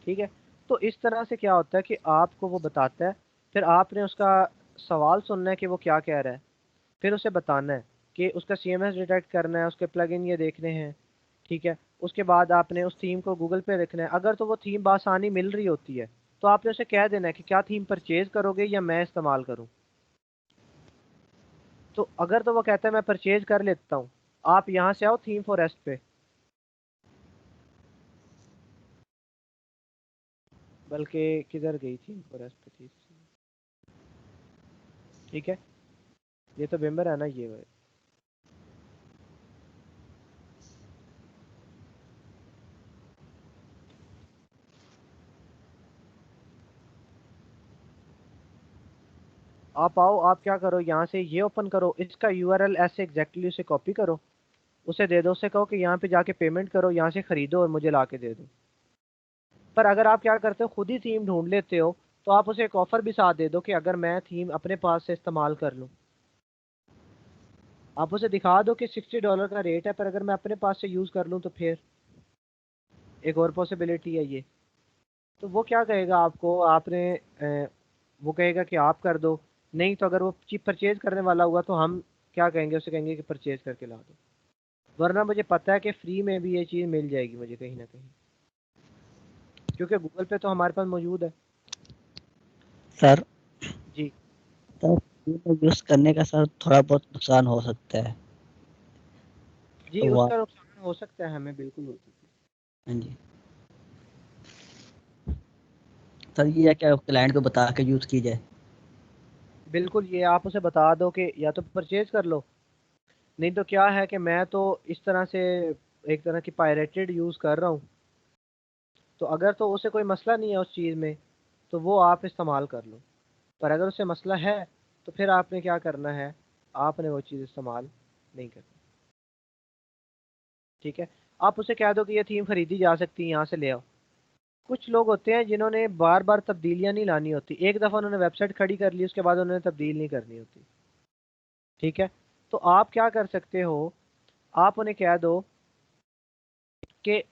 ठीक है, तो इस तरह से क्या होता है कि आपको वो बताता है, फिर आपने उसका सवाल सुनना है कि वो क्या कह रहा है, फिर उसे बताना है कि उसका CMS डिटेक्ट करना है, उसके प्लगइन ये देखने हैं। ठीक है, उसके बाद आपने उस थीम को गूगल पे देखना है। अगर तो वो थीम बासानी मिल रही होती है तो आपने उसे कह देना है कि क्या थीम परचेज करोगे या मैं इस्तेमाल करूं। तो अगर तो वो कहता है मैं परचेज कर लेता हूँ, आप यहाँ से आओ थीम फॉरेस्ट पे, बल्कि किधर गई थीम फॉरेस्ट पे थी। ठीक है, ये तो बेम्बर है ना, ये वो। आप आओ, आप क्या करो, यहाँ से ये ओपन करो, इसका URL ऐसे एग्जैक्टली उसे कॉपी करो, उसे दे दो, उसे कहो कि यहाँ पे जाके पेमेंट करो, यहाँ से खरीदो और मुझे ला के दे दो। पर अगर आप क्या करते हो, खुद ही थीम ढूंढ लेते हो, तो आप उसे एक ऑफर भी साथ दे दो कि अगर मैं थीम अपने पास से इस्तेमाल कर लूँ, आप उसे दिखा दो कि $60 का रेट है, पर अगर मैं अपने पास से यूज़ कर लूँ तो फिर एक और पॉसिबिलिटी है ये। तो वो क्या कहेगा आपको, आपने वो कहेगा कि आप कर दो, नहीं तो अगर वो चीप परचेज करने वाला हुआ तो हम क्या कहेंगे, उसे कहेंगे कि परचेज करके ला दो। वरना मुझे पता है कि फ्री में भी ये चीज़ मिल जाएगी मुझे कहीं ना कहीं, क्योंकि गूगल पे तो हमारे पास मौजूद है। सर जी सर यूज करने का सर थोड़ा बहुत नुकसान हो सकता है। जी, तो उसका नुकसान हो सकता है, हमें बिल्कुल हो सकता है। हाँ जी सर, ये क्या क्लाइंट को बता के यूज की जाए। बिल्कुल, ये आप उसे बता दो कि या तो परचेज कर लो, नहीं तो क्या है कि मैं तो इस तरह से एक तरह की पायरेटेड यूज़ कर रहा हूँ, तो अगर तो उसे कोई मसला नहीं है उस चीज़ में तो वो आप इस्तेमाल कर लो, पर अगर उसे मसला है तो फिर आपने क्या करना है, आपने वो चीज़ इस्तेमाल नहीं करनी। ठीक है, आप उसे कह दो कि ये थीम खरीदी जा सकती है, यहाँ से ले आओ। कुछ लोग होते हैं जिन्होंने बार बार तब्दीलियां नहीं लानी होती, एक दफ़ा उन्होंने वेबसाइट खड़ी कर ली, उसके बाद उन्होंने तब्दील नहीं करनी होती। ठीक है, तो आप क्या कर सकते हो, आप उन्हें कह दो कि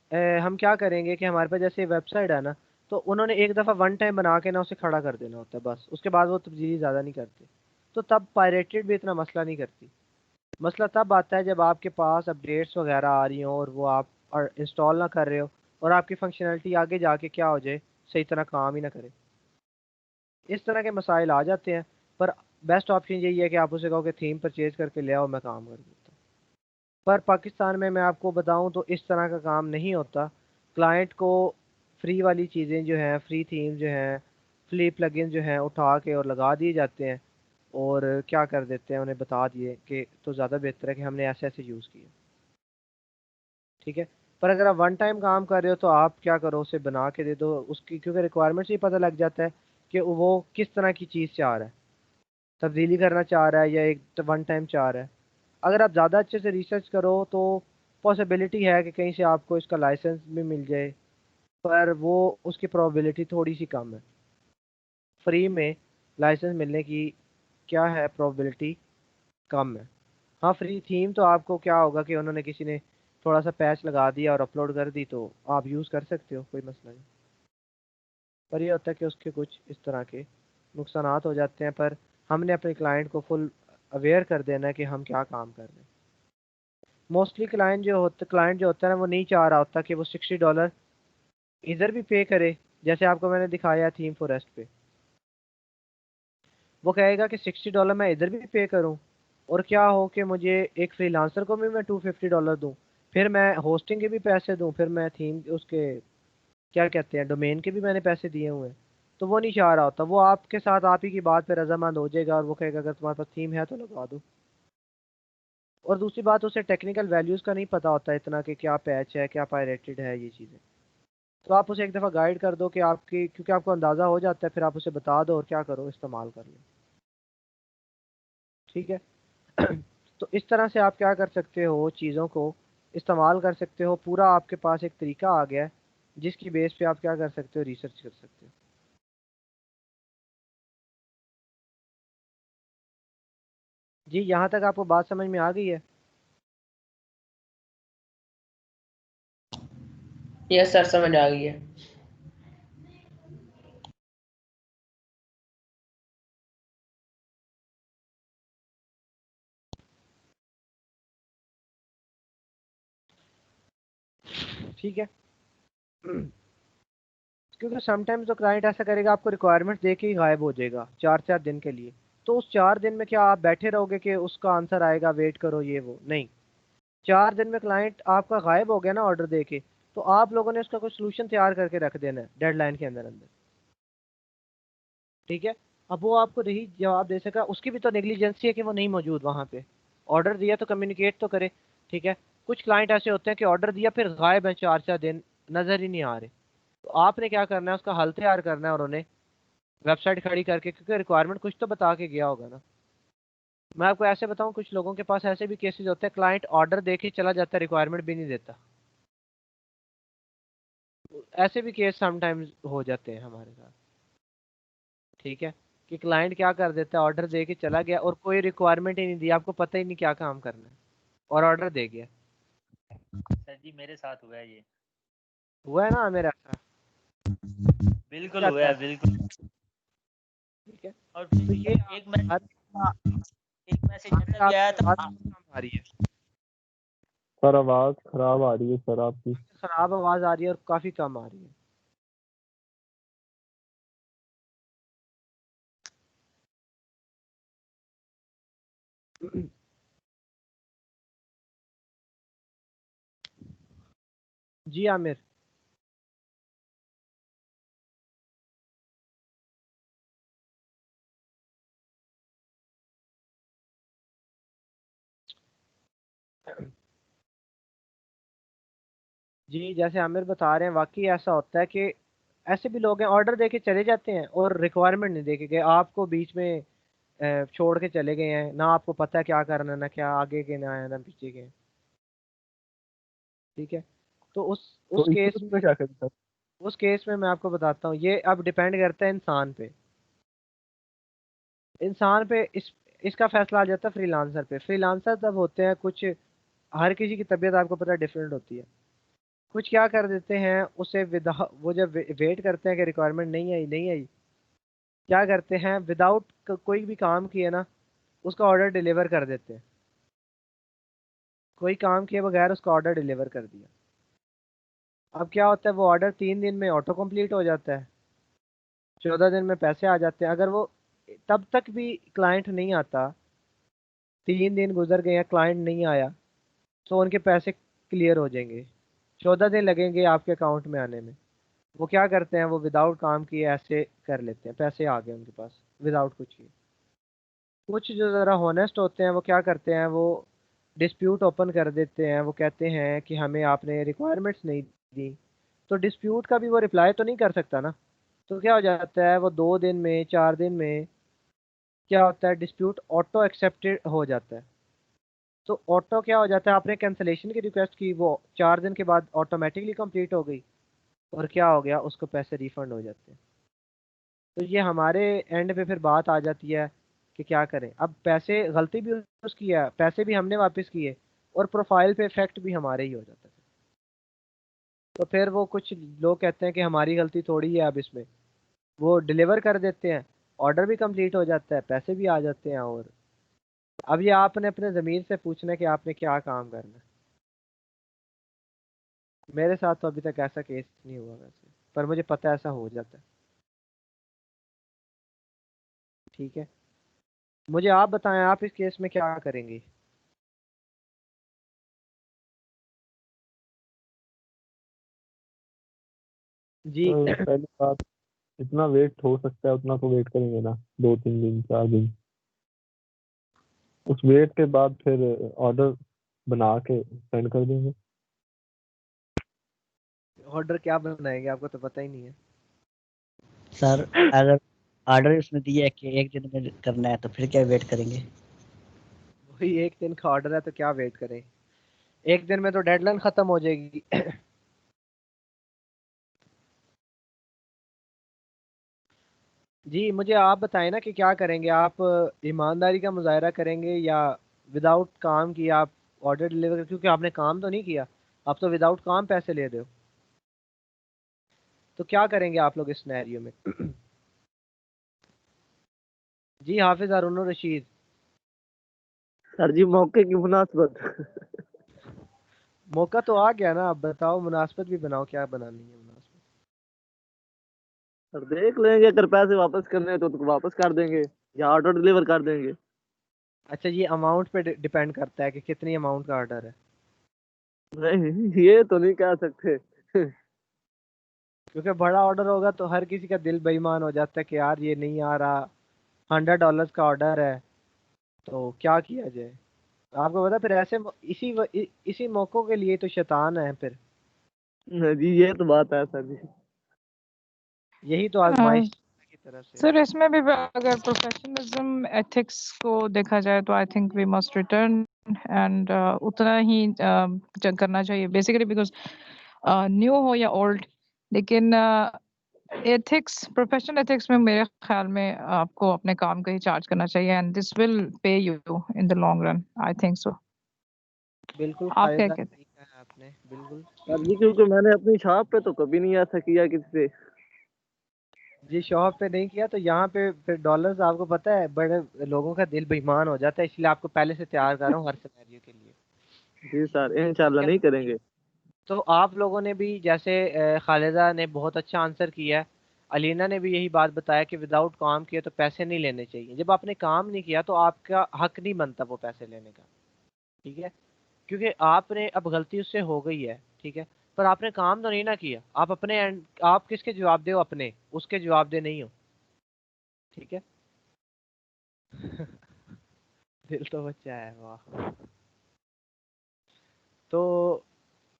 हम क्या करेंगे कि हमारे पास जैसे वेबसाइट है ना, तो उन्होंने एक दफ़ा वन टाइम बना के ना उसे खड़ा कर देना होता है बस, उसके बाद वो तब्दीली ज़्यादा नहीं करते। तो तब पायरेटेड भी इतना मसला नहीं करती। मसला तब आता है जब आपके पास अपडेट्स वगैरह आ रही हों और वो आप इंस्टॉल ना कर रहे हो और आपकी फंक्शनैलिटी आगे जाके क्या हो जाए, सही तरह काम ही ना करे। इस तरह के मसाइल आ जाते हैं। पर बेस्ट ऑप्शन यही है कि आप उसे कहो कि थीम परचेज करके ले आओ, मैं काम कर देता हूँ। पर पाकिस्तान में मैं आपको बताऊं तो इस तरह का काम नहीं होता। क्लाइंट को फ्री वाली चीज़ें जो हैं, फ्री थीम जो हैं, फ्री प्लगइन जो हैं उठा के और लगा दिए जाते हैं और क्या कर देते हैं, उन्हें बता दिए कि तो ज़्यादा बेहतर है कि हमने ऐसे ऐसे यूज़ किए। ठीक है, पर अगर आप वन टाइम काम कर रहे हो तो आप क्या करो, उसे बना के दे दो उसकी, क्योंकि रिक्वायरमेंट से ही पता लग जाता है कि वो किस तरह की चीज़ चाह रहा है, तब्दीली करना चाह रहा है या एक वन टाइम चाह रहा है। अगर आप ज़्यादा अच्छे से रिसर्च करो तो पॉसिबिलिटी है कि कहीं से आपको इसका लाइसेंस भी मिल जाए, पर वो उसकी प्रोबेबिलिटी थोड़ी सी कम है। फ्री में लाइसेंस मिलने की क्या है, प्रोबेबिलिटी कम है। हाँ, फ्री थीम तो आपको क्या होगा कि उन्होंने किसी ने थोड़ा सा पैच लगा दिया और अपलोड कर दी तो आप यूज़ कर सकते हो, कोई मसला नहीं। पर ये होता है कि उसके कुछ इस तरह के नुकसानात हो जाते हैं, पर हमने अपने क्लाइंट को फुल अवेयर कर देना है कि हम क्या काम कर रहे हैं। मोस्टली क्लाइंट जो होता है ना, वो नहीं चाह रहा होता कि वो $60 इधर भी पे करे, जैसे आपको मैंने दिखाया थीम फॉरेस्ट पे। वो कहेगा कि $60 मैं इधर भी पे करूं और क्या हो कि मुझे एक फ्रीलांसर को भी मैं $250 दूं, फिर मैं होस्टिंग के भी पैसे दूं, फिर मैं थीम उसके क्या कहते हैं डोमेन के भी मैंने पैसे दिए हुए हैं। तो वो नहीं चाह रहा होता, वो आपके साथ आप ही की बात पे रजामंद हो जाएगा और वो कहेगा अगर तुम्हारे पास थीम है तो लगा दो। और दूसरी बात, उसे टेक्निकल वैल्यूज़ का नहीं पता होता इतना कि क्या पैच है, क्या पायरेटेड है, ये चीज़ें। तो आप उसे एक दफ़ा गाइड कर दो कि आपकी, क्योंकि आपको अंदाज़ा हो जाता है, फिर आप उसे बता दो और क्या करो, इस्तेमाल कर लो। ठीक है। तो इस तरह से आप क्या कर सकते हो, चीज़ों को इस्तेमाल कर सकते हो। पूरा आपके पास एक तरीका आ गया है जिसकी बेस पे आप क्या कर सकते हो, रिसर्च कर सकते हो। जी, यहाँ तक आपको बात समझ में आ गई है? यस सर, समझ आ गई है। ठीक है। क्योंकि समटाइम्स तो क्लाइंट ऐसा करेगा, आपको रिक्वायरमेंट दे के ही गायब हो जाएगा 4-4 दिन के लिए। तो उस 4 दिन में क्या आप बैठे रहोगे कि उसका आंसर आएगा, वेट करो, ये वो नहीं। 4 दिन में क्लाइंट आपका गायब हो गया ना ऑर्डर दे के, तो आप लोगों ने उसका कोई सोल्यूशन तैयार करके रख देना है डेडलाइन के अंदर अंदर। ठीक है, अब वो आपको नहीं जवाब दे सका, उसकी भी तो नेग्लिजेंसी है कि वो नहीं मौजूद वहाँ पे। ऑर्डर दिया तो कम्युनिकेट तो करे। ठीक है, कुछ क्लाइंट ऐसे होते हैं कि ऑर्डर दिया फिर गायब है 4-4 दिन, नज़र ही नहीं आ रहे। तो आपने क्या करना है, उसका हल तैयार करना है और उन्हें वेबसाइट खड़ी करके, क्योंकि रिक्वायरमेंट कुछ तो बता के गया होगा ना। मैं आपको ऐसे बताऊं, कुछ लोगों के पास ऐसे भी केसेस होते हैं, क्लाइंट ऑर्डर दे के चला जाता है, रिक्वायरमेंट भी नहीं देता। ऐसे भी केस समटाइम्स हो जाते हैं हमारे साथ। ठीक है, कि क्लाइंट क्या कर देता है, ऑर्डर दे के चला गया और कोई रिक्वायरमेंट ही नहीं दी, आपको पता ही नहीं क्या काम करना है, और ऑर्डर दे गया। सर जी मेरे साथ हुआ है ये। हुआ है ना मेरा ऐसा? बिल्कुल हुआ जाता है, है। बिल्कुल। ठीक है, और तो फिर ये एक मैसेज आमिर, ऐसा भी आया आपकी था। आवाज़ कम आ रही है। सर आवाज खराब आ रही है सर आपकी। खराब आवाज़ आ रही है और काफ़ी कम आ रही है। जी आमिर। जी, जैसे आमिर बता रहे हैं, वाकई ऐसा होता है कि ऐसे भी लोग हैं ऑर्डर दे के चले जाते हैं और रिक्वायरमेंट नहीं दे के गए, आपको बीच में छोड़ के चले गए हैं ना, आपको पता है क्या करना है, ना क्या आगे के ना है ना पीछे के। ठीक है। तो उस तो केस इस में क्या करें सर? उस केस में मैं आपको बताता हूँ, ये अब डिपेंड करता है इंसान पे। इसका फैसला आ जाता है फ्रीलांसर पे। फ्रीलांसर तब होते हैं कुछ, हर किसी की तबीयत आपको पता है डिफरेंट होती है। कुछ क्या कर देते हैं उसे वो जब वेट करते हैं कि रिक्वायरमेंट नहीं आई, क्या करते हैं विदाउट कोई भी काम किए ना उसका ऑर्डर डिलीवर कर देते हैं। कोई काम किए बगैर उसका ऑर्डर डिलीवर कर दिया। अब क्या होता है, वो ऑर्डर 3 दिन में ऑटो कंप्लीट हो जाता है, 14 दिन में पैसे आ जाते हैं। अगर वो तब तक भी क्लाइंट नहीं आता, 3 दिन गुजर गए या क्लाइंट नहीं आया, तो उनके पैसे क्लियर हो जाएंगे। 14 दिन लगेंगे आपके अकाउंट में आने में। वो क्या करते हैं, वो विदाउट काम किए ऐसे कर लेते हैं, पैसे आ गए उनके पास विदाउट कुछ किए। कुछ जो ज़रा होनेस्ट होते हैं वो क्या करते हैं, वो डिस्प्यूट ओपन कर देते हैं। वो कहते हैं कि हमें आपने रिक्वायरमेंट्स नहीं दी, तो डिस्प्यूट का भी वो रिप्लाई तो नहीं कर सकता ना। तो क्या हो जाता है, वो 2 दिन में 4 दिन में क्या होता है, डिस्प्यूट ऑटो एक्सेप्टेड हो जाता है। तो ऑटो क्या हो जाता है, आपने कैंसिलेशन की रिक्वेस्ट की, वो 4 दिन के बाद ऑटोमेटिकली कंप्लीट हो गई, और क्या हो गया, उसको पैसे रिफंड हो जाते हैं। तो ये हमारे एंड पे फिर बात आ जाती है कि क्या करें। अब पैसे, गलती भी उसकी है, पैसे भी हमने वापस किए, और प्रोफाइल पे इफेक्ट भी हमारे ही हो जाता है। तो फिर वो कुछ लोग कहते हैं कि हमारी गलती थोड़ी है, अब इसमें वो डिलीवर कर देते हैं, ऑर्डर भी कंप्लीट हो जाता है, पैसे भी आ जाते हैं। और अब ये आपने अपने ज़मीर से पूछना है कि आपने क्या काम करना है। मेरे साथ तो अभी तक ऐसा केस नहीं हुआ वैसे, पर मुझे पता है ऐसा हो जाता है। ठीक है, मुझे आप बताएं, आप इस केस में क्या करेंगे? जी तो पहली बात, जितना वेट हो सकता है उतना तो वेट करेंगे ना, 2-3 दिन 4 दिन। उस वेट के बाद फिर ऑर्डर बना के सेंड कर देंगे। ऑर्डर क्या बनाएंगे, आपको तो पता ही नहीं है। सर अगर ऑर्डर उसने दिया है कि 1 दिन में करना है तो फिर क्या वेट करेंगे? वही 1 दिन का ऑर्डर है तो क्या वेट करें, 1 दिन में तो डेडलाइन खत्म हो जाएगी। जी मुझे आप बताएं ना कि क्या करेंगे आप, ईमानदारी का मुजाहरा करेंगे या विदाउट काम किए आप ऑर्डर डिलीवर, क्योंकि आपने काम तो नहीं किया, आप तो विदाउट काम पैसे ले रहे हो। तो क्या करेंगे आप लोग इस सिनेरियो में? जी हाफिज हारून रशीद। सर जी मौके की मुनासबत। मौका तो आ गया ना, आप बताओ, मुनासबत भी बनाओ, क्या बनानी है मुनासबत? सर देख लेंगे, अगर पैसे वापस करने हैं तो वापस कर देंगे या ऑर्डर डिलीवर कर देंगे। अच्छा, ये अमाउंट पे डिपेंड करता है कि कितनी अमाउंट का ऑर्डर है, नहीं ये तो नहीं कह सकते। क्योंकि बड़ा ऑर्डर होगा तो हर किसी का दिल बेईमान हो जाता है कि यार ये नहीं आ रहा, $100 का ऑर्डर है, तो क्या किया जाए। आपको पता, फिर ऐसे इसी मौकों के लिए तो शैतान है फिर। जी ये तो बात है सर जी। यही तो आजमाइश की तरफ से। सर इसमें भी अगर प्रोफेशनलिज्म एथिक्स को देखा जाए तो I think we must return and उतना ही करना चाहिए बेसिकली, बिकॉज न्यू हो या ओल्ड, लेकिन एथिक्स, प्रोफेशनल एथिक्स में मेरे ख्याल में आपको अपने काम का ही चार्ज करना चाहिए and this will pay you in the long run, I think so. बिल्कुल आप क्या खालिदा, कहते हैं? सही कहा आपने, बिल्कुल। सर जी क्योंकि मैंने अपनी शॉप पे तो कभी नहीं ऐसा किया किसी से। जी शॉप पे नहीं किया, तो यहाँ पे फिर डॉलर्स, आपको पता है बड़े लोगों का दिल बेईमान हो जाता है, इसलिए आपको पहले से तैयार कर रहा हूँ हर सिनेरियो के लिए। जी सर इंशाल्लाह ठीक है, नहीं करेंगे। तो आप लोगों ने भी जैसे खालिदा ने बहुत अच्छा आंसर किया है, अलीना ने भी यही बात बताया कि विदाउट काम किए तो पैसे नहीं लेने चाहिए। जब आपने काम नहीं किया तो आपका हक नहीं बनता वो पैसे लेने का। ठीक है, क्योंकि आपने, अब गलती उससे हो गई है, ठीक है, पर आपने काम तो नहीं ना किया। आप अपने आप किसके जवाब दे हो, अपने, उसके जवाब दे नहीं हो। ठीक है। दिल तो बच्चा है, वाह। तो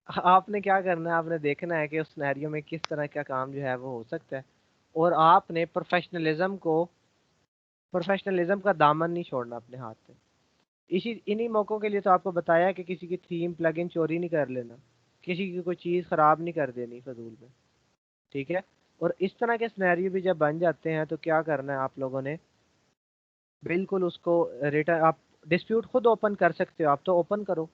आपने क्या करना है, आपने देखना है कि उस सिनेरियो में किस तरह का काम जो है वो हो सकता है, और आपने प्रोफेशनलिज्म का दामन नहीं छोड़ना अपने हाथ से। इन्हीं मौकों के लिए तो आपको बताया कि किसी की थीम प्लगइन चोरी नहीं कर लेना, किसी की कोई चीज़ ख़राब नहीं कर देनी फजूल में, ठीक है। और इस तरह के सिनेरियो भी जब बन जाते हैं तो क्या करना है आप लोगों ने, बिल्कुल उसको रिटर्न, आप डिस्प्यूट खुद ओपन कर सकते हो, आप तो ओपन करो,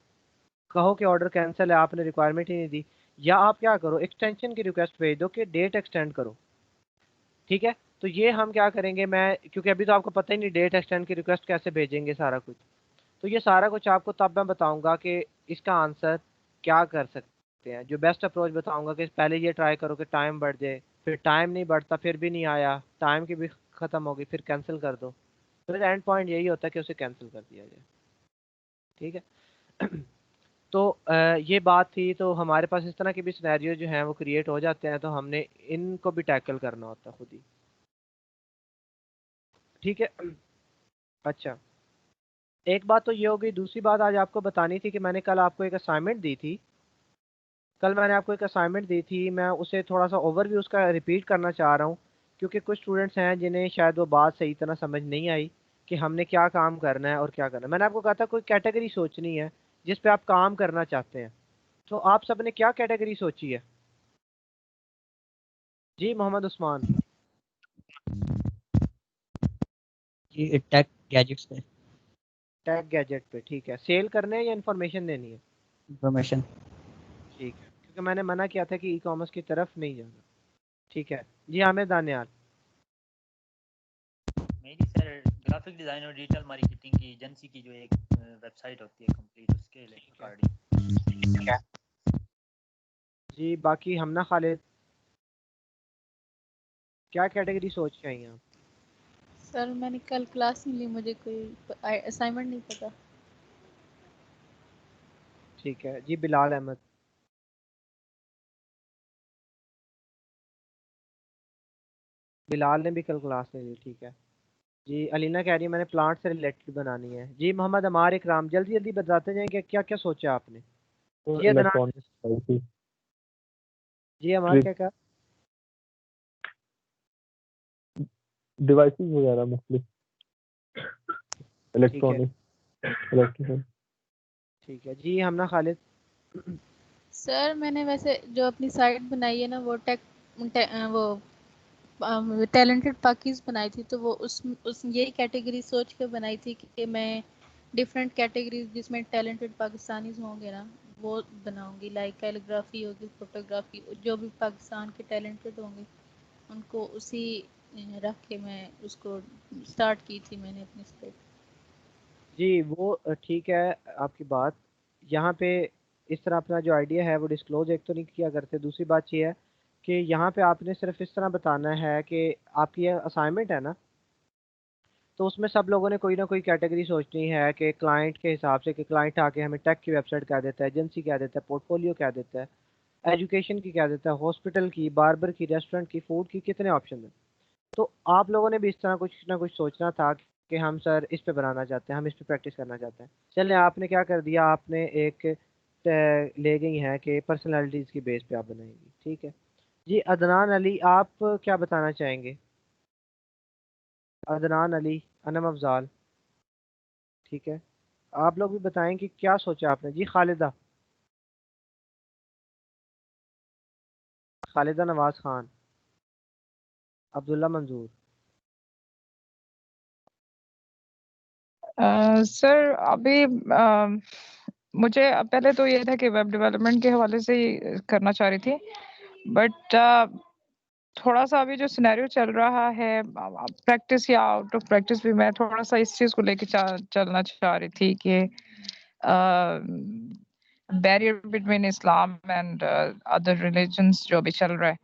कहो कि ऑर्डर कैंसिल है, आपने रिक्वायरमेंट ही नहीं दी, या आप क्या करो एक्सटेंशन की रिक्वेस्ट भेज दो कि डेट एक्सटेंड करो, ठीक है। तो ये हम क्या करेंगे, मैं क्योंकि अभी तो आपको पता ही नहीं डेट एक्सटेंड की रिक्वेस्ट कैसे भेजेंगे सारा कुछ, तो ये सारा कुछ आपको तब मैं बताऊंगा कि इसका आंसर क्या कर सकते हैं। जो बेस्ट अप्रोच बताऊंगा कि पहले ये ट्राई करो कि टाइम बढ़ जाए, फिर टाइम नहीं बढ़ता, फिर भी नहीं आया, टाइम की भी ख़त्म होगी, फिर कैंसिल कर दो, फिर एंड पॉइंट यही होता है कि उसे कैंसिल कर दिया जाए, ठीक है। तो ये बात थी। तो हमारे पास इस तरह के भी सिनेरियो जो हैं वो क्रिएट हो जाते हैं, तो हमने इनको भी टैकल करना होता है खुद ही, ठीक है। अच्छा, एक बात तो ये हो गई। दूसरी बात आज आपको बतानी थी कि मैंने कल आपको एक असाइनमेंट दी थी। कल मैंने आपको एक असाइनमेंट दी थी, मैं उसे थोड़ा सा ओवरव्यू उसका रिपीट करना चाह रहा हूँ, क्योंकि कुछ स्टूडेंट्स हैं जिन्हें शायद वो बात सही तरह समझ नहीं आई कि हमने क्या काम करना है और क्या करना है। मैंने आपको कहा था कोई कैटेगरी सोचनी है जिस पे आप काम करना चाहते हैं, तो आप सब ने क्या कैटेगरी सोची है? जी मोहम्मद उस्मान। जी टेक गैजेट्स पे। टैग गैजेट पे, ठीक है। सेल करने है या इन्फॉर्मेशन देनी है? इंफॉर्मेशन। ठीक है, क्योंकि मैंने मना किया था कि ई कॉमर्स की तरफ नहीं जाना, ठीक है। जी आमिर दानियाल। मेरी सर ग्राफिक डिजाइन और डिजिटल मार्केटिंग की एजेंसी की जो एक वेबसाइट होती है कंप्लीट, उसके रिगार्डिंग। जी बाकी हमना खालिद, क्या कैटेगरी सोच के आई हैं आप? सर मैंने कल क्लास नहीं ली, मुझे कोई असाइनमेंट नहीं पता। ठीक है जी। बिलाल अहमद। बिलाल ने भी कल क्लास नहीं ली, ठीक है जी। अलीना कह रही है मैंने प्लांट से रिलेटेड बनानी है। जी मोहम्मद अमार इकराम, जल्दी जल्दी बताते जाएं कि क्या क्या सोचा आपने। जी अदनान। इलेक्ट्रॉनिक्स जी अमार क्या कहा? डिवाइसेस वगैरह मुख्तलिफ ठीक है इलेक्ट्रिकल। ठीक है जी। हमना खालिद। सर मैंने वैसे जो अपनी साइट बनाई है ना वो वो टैलेंटेड पाकीज़ बनाई थी, तो वो उस यही कैटेगरी सोच के बनाई थी कि मैं डिफरेंट कैटेगरीज जिसमें टैलेंटेड पाकिस्तानीज होंगे ना वो बनाऊंगी, लाइक कैलीग्राफी होगी, फोटोग्राफी, जो भी पाकिस्तान के टैलेंटेड होंगे उनको उसी रख के मैं उसको स्टार्ट की थी मैंने अपनी साइट। जी वो ठीक है आपकी बात। यहाँ पे इस तरह अपना जो आइडिया है वो डिस्क्लोज एक तो नहीं किया करते। दूसरी बात ये है कि यहाँ पे आपने सिर्फ इस तरह बताना है कि आपकी ये असाइनमेंट है ना, तो उसमें सब लोगों ने कोई ना कोई कैटेगरी सोचनी है कि क्लाइंट के हिसाब से, कि क्लाइंट आके हमें टेक की वेबसाइट कह देता है, एजेंसी कह देता है, पोर्टफोलियो कह देता है, एजुकेशन की कह देता है, हॉस्पिटल की, बार्बर की, रेस्टोरेंट की, फूड की, कितने ऑप्शन हैं। तो आप लोगों ने भी इस तरह कुछ ना कुछ सोचना था कि हम सर इस पे बनाना चाहते हैं, हम इस पे प्रैक्टिस करना चाहते हैं। चलिए आपने क्या कर दिया, आपने एक ले गई है कि पर्सनालिटीज़ की बेस पे आप बनाएंगी, ठीक है जी। अदनान अली, आप क्या बताना चाहेंगे? अदनान अली, अनम अफजाल, ठीक है। आप लोग भी बताएं कि क्या सोचा आपने। जी खालिदा। खालिदा नवाज खान। अब्दुल्ला मंजूर। सर अभी मुझे पहले तो ये था कि वेब डेवलपमेंट के हवाले से ही करना चाह रही थी, बट थोड़ा सा अभी जो सिनेरियो चल रहा है प्रैक्टिस या आउट ऑफ प्रैक्टिस भी, मैं थोड़ा सा इस चीज़ को लेके चलना चाह रही थी कि barrier between Islam and other religions जो भी चल रहा है,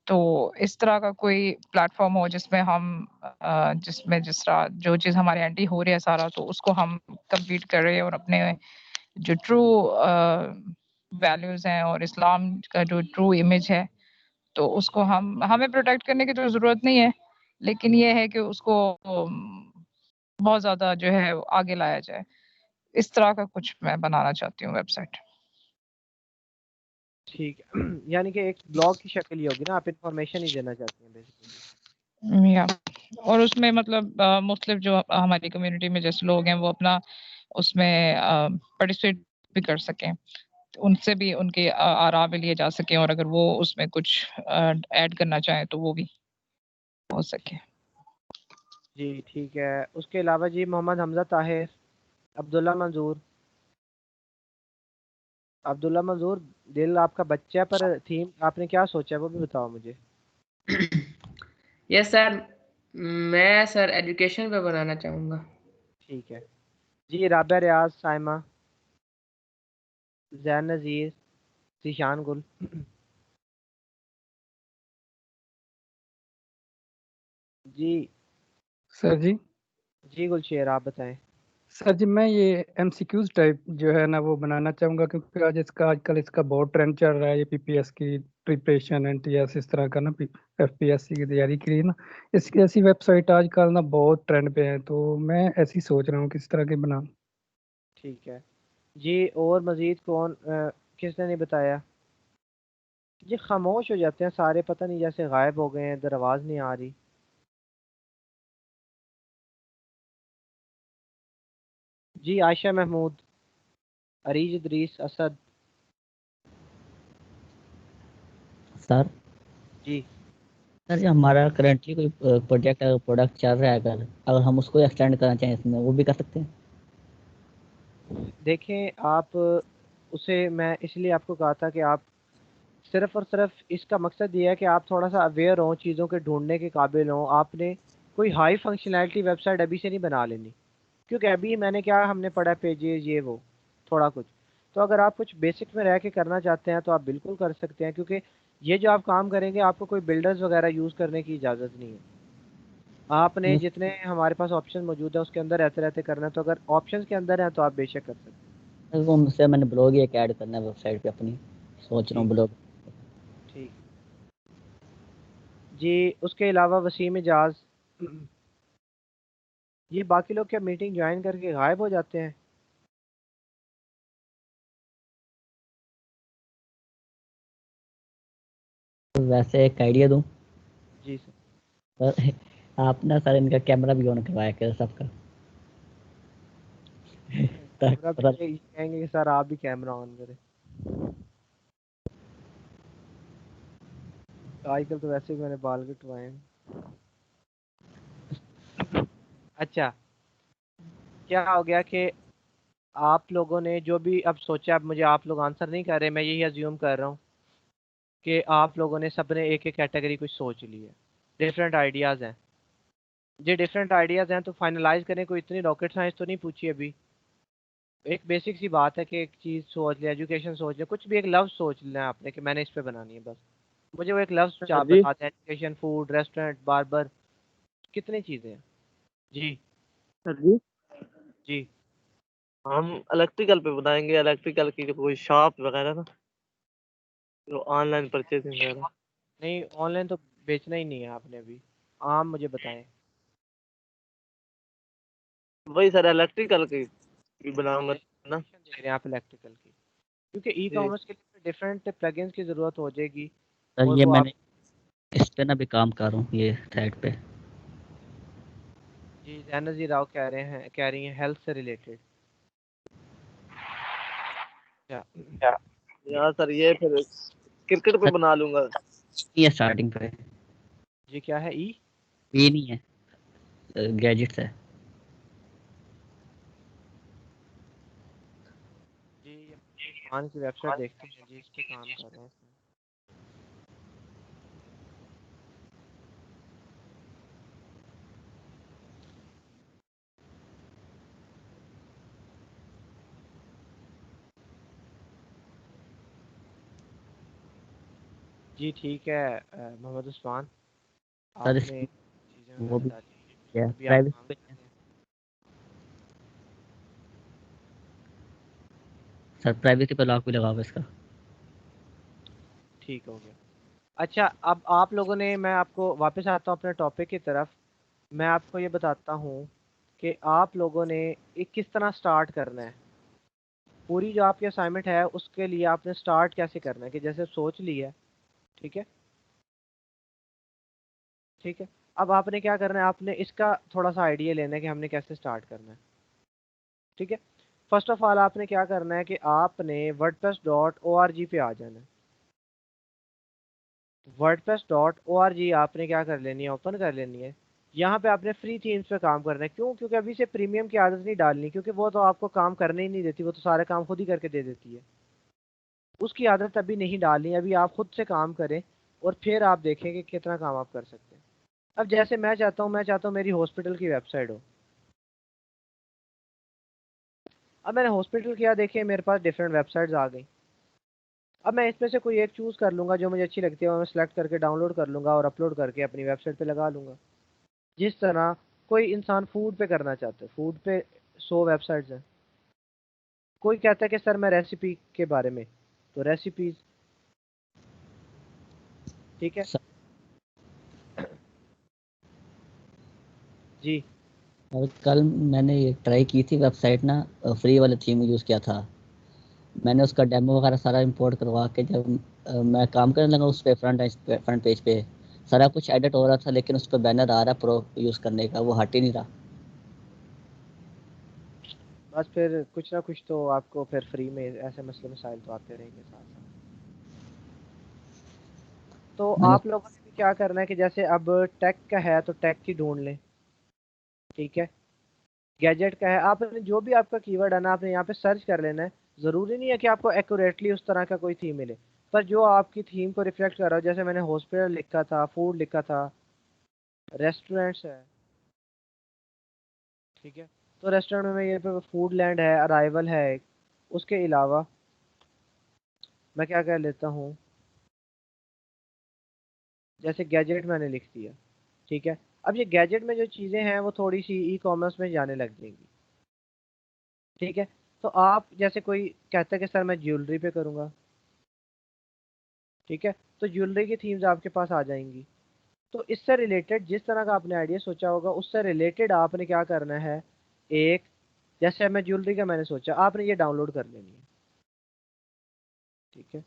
तो इस तरह का कोई प्लेटफॉर्म हो जिसमें हम जिसमें जिस तरह जो चीज़ हमारे एंटी हो रही है सारा, तो उसको हम कंप्लीट कर रहे हैं और अपने जो ट्रू वैल्यूज़ हैं और इस्लाम का जो ट्रू इमेज है, तो उसको हमें प्रोटेक्ट करने की तो ज़रूरत नहीं है, लेकिन ये है कि उसको बहुत ज़्यादा जो है आगे लाया जाए। इस तरह का कुछ मैं बनाना चाहती हूँ वेबसाइट। ठीक है यानी कि एक ब्लॉग की शक्ल ही होगी ना, आप इंफॉर्मेशन ही देना चाहते हैं बेसिकली। या और उसमें मतलब मुख्तलिफ जो हमारी कम्युनिटी में जैसे लोग हैं वो अपना उसमें पार्टिसिपेट भी कर सकें, उनसे भी उनके आराम में लिए जा सके, और अगर वो उसमें कुछ ऐड करना चाहें तो वो भी हो सके। जी ठीक है। उसके अलावा जी मोहम्मद हमजा ताहिर, अब्दुल्ला मंजूर। अब्दुल्ला मंजूर, दिल आपका बच्चा पर थीम आपने क्या सोचा है वो भी बताओ मुझे। यस सर, मैं सर एजुकेशन पे बनाना चाहूँगा। ठीक है जी। राबिया रियाज, साइमा, जैन नज़ीर, जीशान गुल। जी सर जी। जी गुलशेर आप बताएं। सर जी मैं ये एमसीक्यूज टाइप जो है ना वो बनाना चाहूँगा, क्योंकि आजकल इसका बहुत ट्रेंड चल रहा है, ये पीपीएस की प्रिपरेशन, एनटीएस इस तरह का ना, एफपीएससी की तैयारी के लिए ना, इसकी ऐसी वेबसाइट आजकल ना बहुत ट्रेंड पे है, तो मैं ऐसी सोच रहा हूँ किस तरह की बनाऊँ। ठीक है जी। और मज़ीद कौन किसने नहीं बताया जी? खामोश हो जाते हैं सारे, पता नहीं जैसे गायब हो गए हैं, इधर आवाज़ नहीं आ रही। जी आयशा महमूद, अरीज इदरीस, असद। सर जी सर ये हमारा करंटली कोई प्रोजेक्ट अगर प्रोडक्ट चल रहा है, अगर अगर हम उसको एक्सटेंड करना चाहें इसमें, वो भी कर सकते हैं। देखें आप, उसे मैं इसलिए आपको कहा था कि आप सिर्फ और सिर्फ इसका मकसद ये है कि आप थोड़ा सा अवेयर हों, चीज़ों के ढूंढने के काबिल हों। आपने कोई हाई फंक्शनैलिटी वेबसाइट अभी से नहीं बना लेनी, क्योंकि अभी मैंने क्या हमने पढ़ा पेजेस ये वो थोड़ा कुछ। तो अगर आप कुछ बेसिक में रह के करना चाहते हैं तो आप बिल्कुल कर सकते हैं, क्योंकि ये जो आप काम करेंगे आपको कोई बिल्डर्स वगैरह यूज़ करने की इजाज़त नहीं है। आपने जितने हमारे पास ऑप्शन मौजूद है उसके अंदर रहते रहते करना है, तो अगर ऑप्शंस के अंदर है तो आप बेशक कर सकते हैं। वो मुझसे मैंने ब्लॉग ही एक ऐड करना है वेबसाइट पे अपनी, सोच रहा हूँ ठीक ब्लॉग। ठीक जी। उसके अलावा वसीम इजाज, ये बाकी लोग क्या मीटिंग ज्वाइन करके गायब हो जाते हैं? वैसे एक आइडिया दूँ जी सर। सर, आप ना सर इनका कैमरा भी ऑन करवाया कर सबका। कैमरा सर भी ये कहेंगे कि सर आप भी कैमरा ऑन करें। आजकल तो वैसे भी मैंने बाल कटवाए हैं। अच्छा, क्या हो गया कि आप लोगों ने जो भी अब सोचा, अब मुझे आप लोग आंसर नहीं कर रहे, मैं यही अज्यूम कर रहा हूँ कि आप लोगों ने सबने एक एक कैटेगरी कुछ सोच ली है, डिफरेंट आइडियाज़ हैं। जी डिफरेंट आइडियाज़ हैं तो फाइनलाइज करें, कोई इतनी रॉकेट साइंस तो नहीं पूछी अभी। एक बेसिक सी बात है कि एक चीज़ सोच ले, एजुकेशन सोच ले, कुछ भी एक लफ्ज़ सोच लेना है आपने कि मैंने इस पे बनानी है बस। मुझे वो एक लफ्ज़ सर आप जी। बता दें, एजुकेशन, फूड, रेस्टोरेंट, बार्बर, कितनी चीज़ें हैं। जी सर जी जी हम इलेक्ट्रिकल पे बनाएंगे, इलेक्ट्रिकल की कोई शॉप वगैरह ना, जो ऑनलाइन परचेसिंग वगैरह। नहीं, ऑनलाइन तो बेचना ही नहीं है आपने अभी। आम मुझे बताएं। वही सर इलेक्ट्रिकल की भी बनाऊंगा ना। दे रहे हैं आप इलेक्ट्रिकल की, क्योंकि ई जी कॉमर्स के लिए डिफरेंट प्लगइन्स की ज़रूरत हो जाएगी। सर और ये वो आप मैंने इस पे ना भी काम कर रहा हूँ, ये साइट पे। जी जैन जी राव कह रही हैं हेल्थ से रिलेटेड। क्या? यार सर ये फिर क्रिकेट पे सर बना लूंगा। ये स्टार्टिंग पे, जी क्या है ई? ये नहीं है, गैजेट्स है। जी ये खान की वेबसाइट देखते हैं जी, इस पे काम कर रहे हैं। जी ठीक है मोहम्मद उस्मान, सर आपने इसकी चीज़ें वो वगैरह भी डाली, है, अभी आप काम प्राइवेसी पे कर है। रहे हैं। सर प्राइवेसी पे लॉक भी लगा हुआ है इसका। ठीक हो गया। अच्छा, अब आप लोगों ने, मैं आपको वापस आता हूँ अपने टॉपिक की तरफ। मैं आपको ये बताता हूँ कि आप लोगों ने एक किस तरह स्टार्ट करना है। पूरी जो आपकी असाइनमेंट है उसके लिए आपने स्टार्ट कैसे करना है, कि जैसे सोच लिया है, ठीक है ठीक है। अब आपने क्या करना है, आपने इसका थोड़ा सा आइडिया लेना है कि हमने कैसे स्टार्ट करना है, ठीक है। फर्स्ट ऑफ ऑल आपने क्या करना है कि आपने wordpress.org पे आ जाना है। wordpress.org आपने क्या कर लेनी है, ओपन कर लेनी है। यहाँ पे आपने फ्री थीम्स पे काम करना है। क्यों? क्योंकि अभी से प्रीमियम की आदत नहीं डालनी, क्योंकि वो तो आपको काम करने ही नहीं देती, वो तो सारे काम खुद ही करके दे देती है। उसकी आदत अभी नहीं डालनी, अभी आप खुद से काम करें और फिर आप देखें कि कितना काम आप कर सकते हैं। अब जैसे मैं चाहता हूँ मेरी हॉस्पिटल की वेबसाइट हो। अब मैंने हॉस्पिटल किया, देखिए मेरे पास डिफरेंट वेबसाइट्स आ गई। अब मैं इसमें से कोई एक चूज़ कर लूँगा जो मुझे अच्छी लगती है, और मैं सेलेक्ट करके डाउनलोड कर लूँगा और अपलोड करके अपनी वेबसाइट पे लगा लूँगा। जिस तरह कोई इंसान फूड पे करना चाहता है, फूड पे 100 वेबसाइट्स हैं। कोई कहता है कि सर मैं रेसिपी के बारे में, तो रेसिपीज, ठीक है जी। और कल मैंने ये ट्राई की थी वेबसाइट ना, फ्री वाले थीम यूज़ किया था मैंने। उसका डेमो वगैरह सारा इंपोर्ट करवा के जब मैं काम करने लगा उस पे फ्रंट पेज पे सारा कुछ एडिट हो रहा था, लेकिन उस पर बैनर आ रहा प्रो यूज़ करने का, वो हट ही नहीं रहा। बस फिर कुछ ना कुछ तो आपको फिर फ्री में ऐसे मसले मसाइल तो आते रहेंगे साथ साथ। तो मैंने आप लोगों ने भी क्या करना है कि जैसे अब टेक का है तो टेक की ढूंढ लें, ठीक है। गैजेट का है, आपने जो भी आपका कीवर्ड है ना आपने यहाँ पे सर्च कर लेना है। ज़रूरी नहीं है कि आपको एक्यूरेटली उस तरह का कोई थीम मिले, पर जो आपकी थीम को रिफ्लेक्ट कर रहा हो। जैसे मैंने हॉस्पिटल लिखा था, फूड लिखा था, रेस्टोरेंट्स है, ठीक है। तो रेस्टोरेंट में ये पे फूड लैंड है, अराइवल है एक। उसके अलावा मैं क्या कर लेता हूँ, जैसे गैजेट मैंने लिख दिया, ठीक है। अब ये गैजेट में जो चीज़ें हैं वो थोड़ी सी ई कॉमर्स में जाने लग जाएंगी, ठीक है। तो आप जैसे कोई कहता है कि सर मैं ज्वेलरी पे करूँगा, ठीक है, तो ज्वेलरी की थीम्स आपके पास आ जाएंगी। तो इससे रिलेटेड जिस तरह का आपने आइडिया सोचा होगा उससे रिलेटेड आपने क्या करना है, एक जैसे मैं ज्वेलरी का मैंने सोचा, आपने ये डाउनलोड कर लेनी है, ठीक है।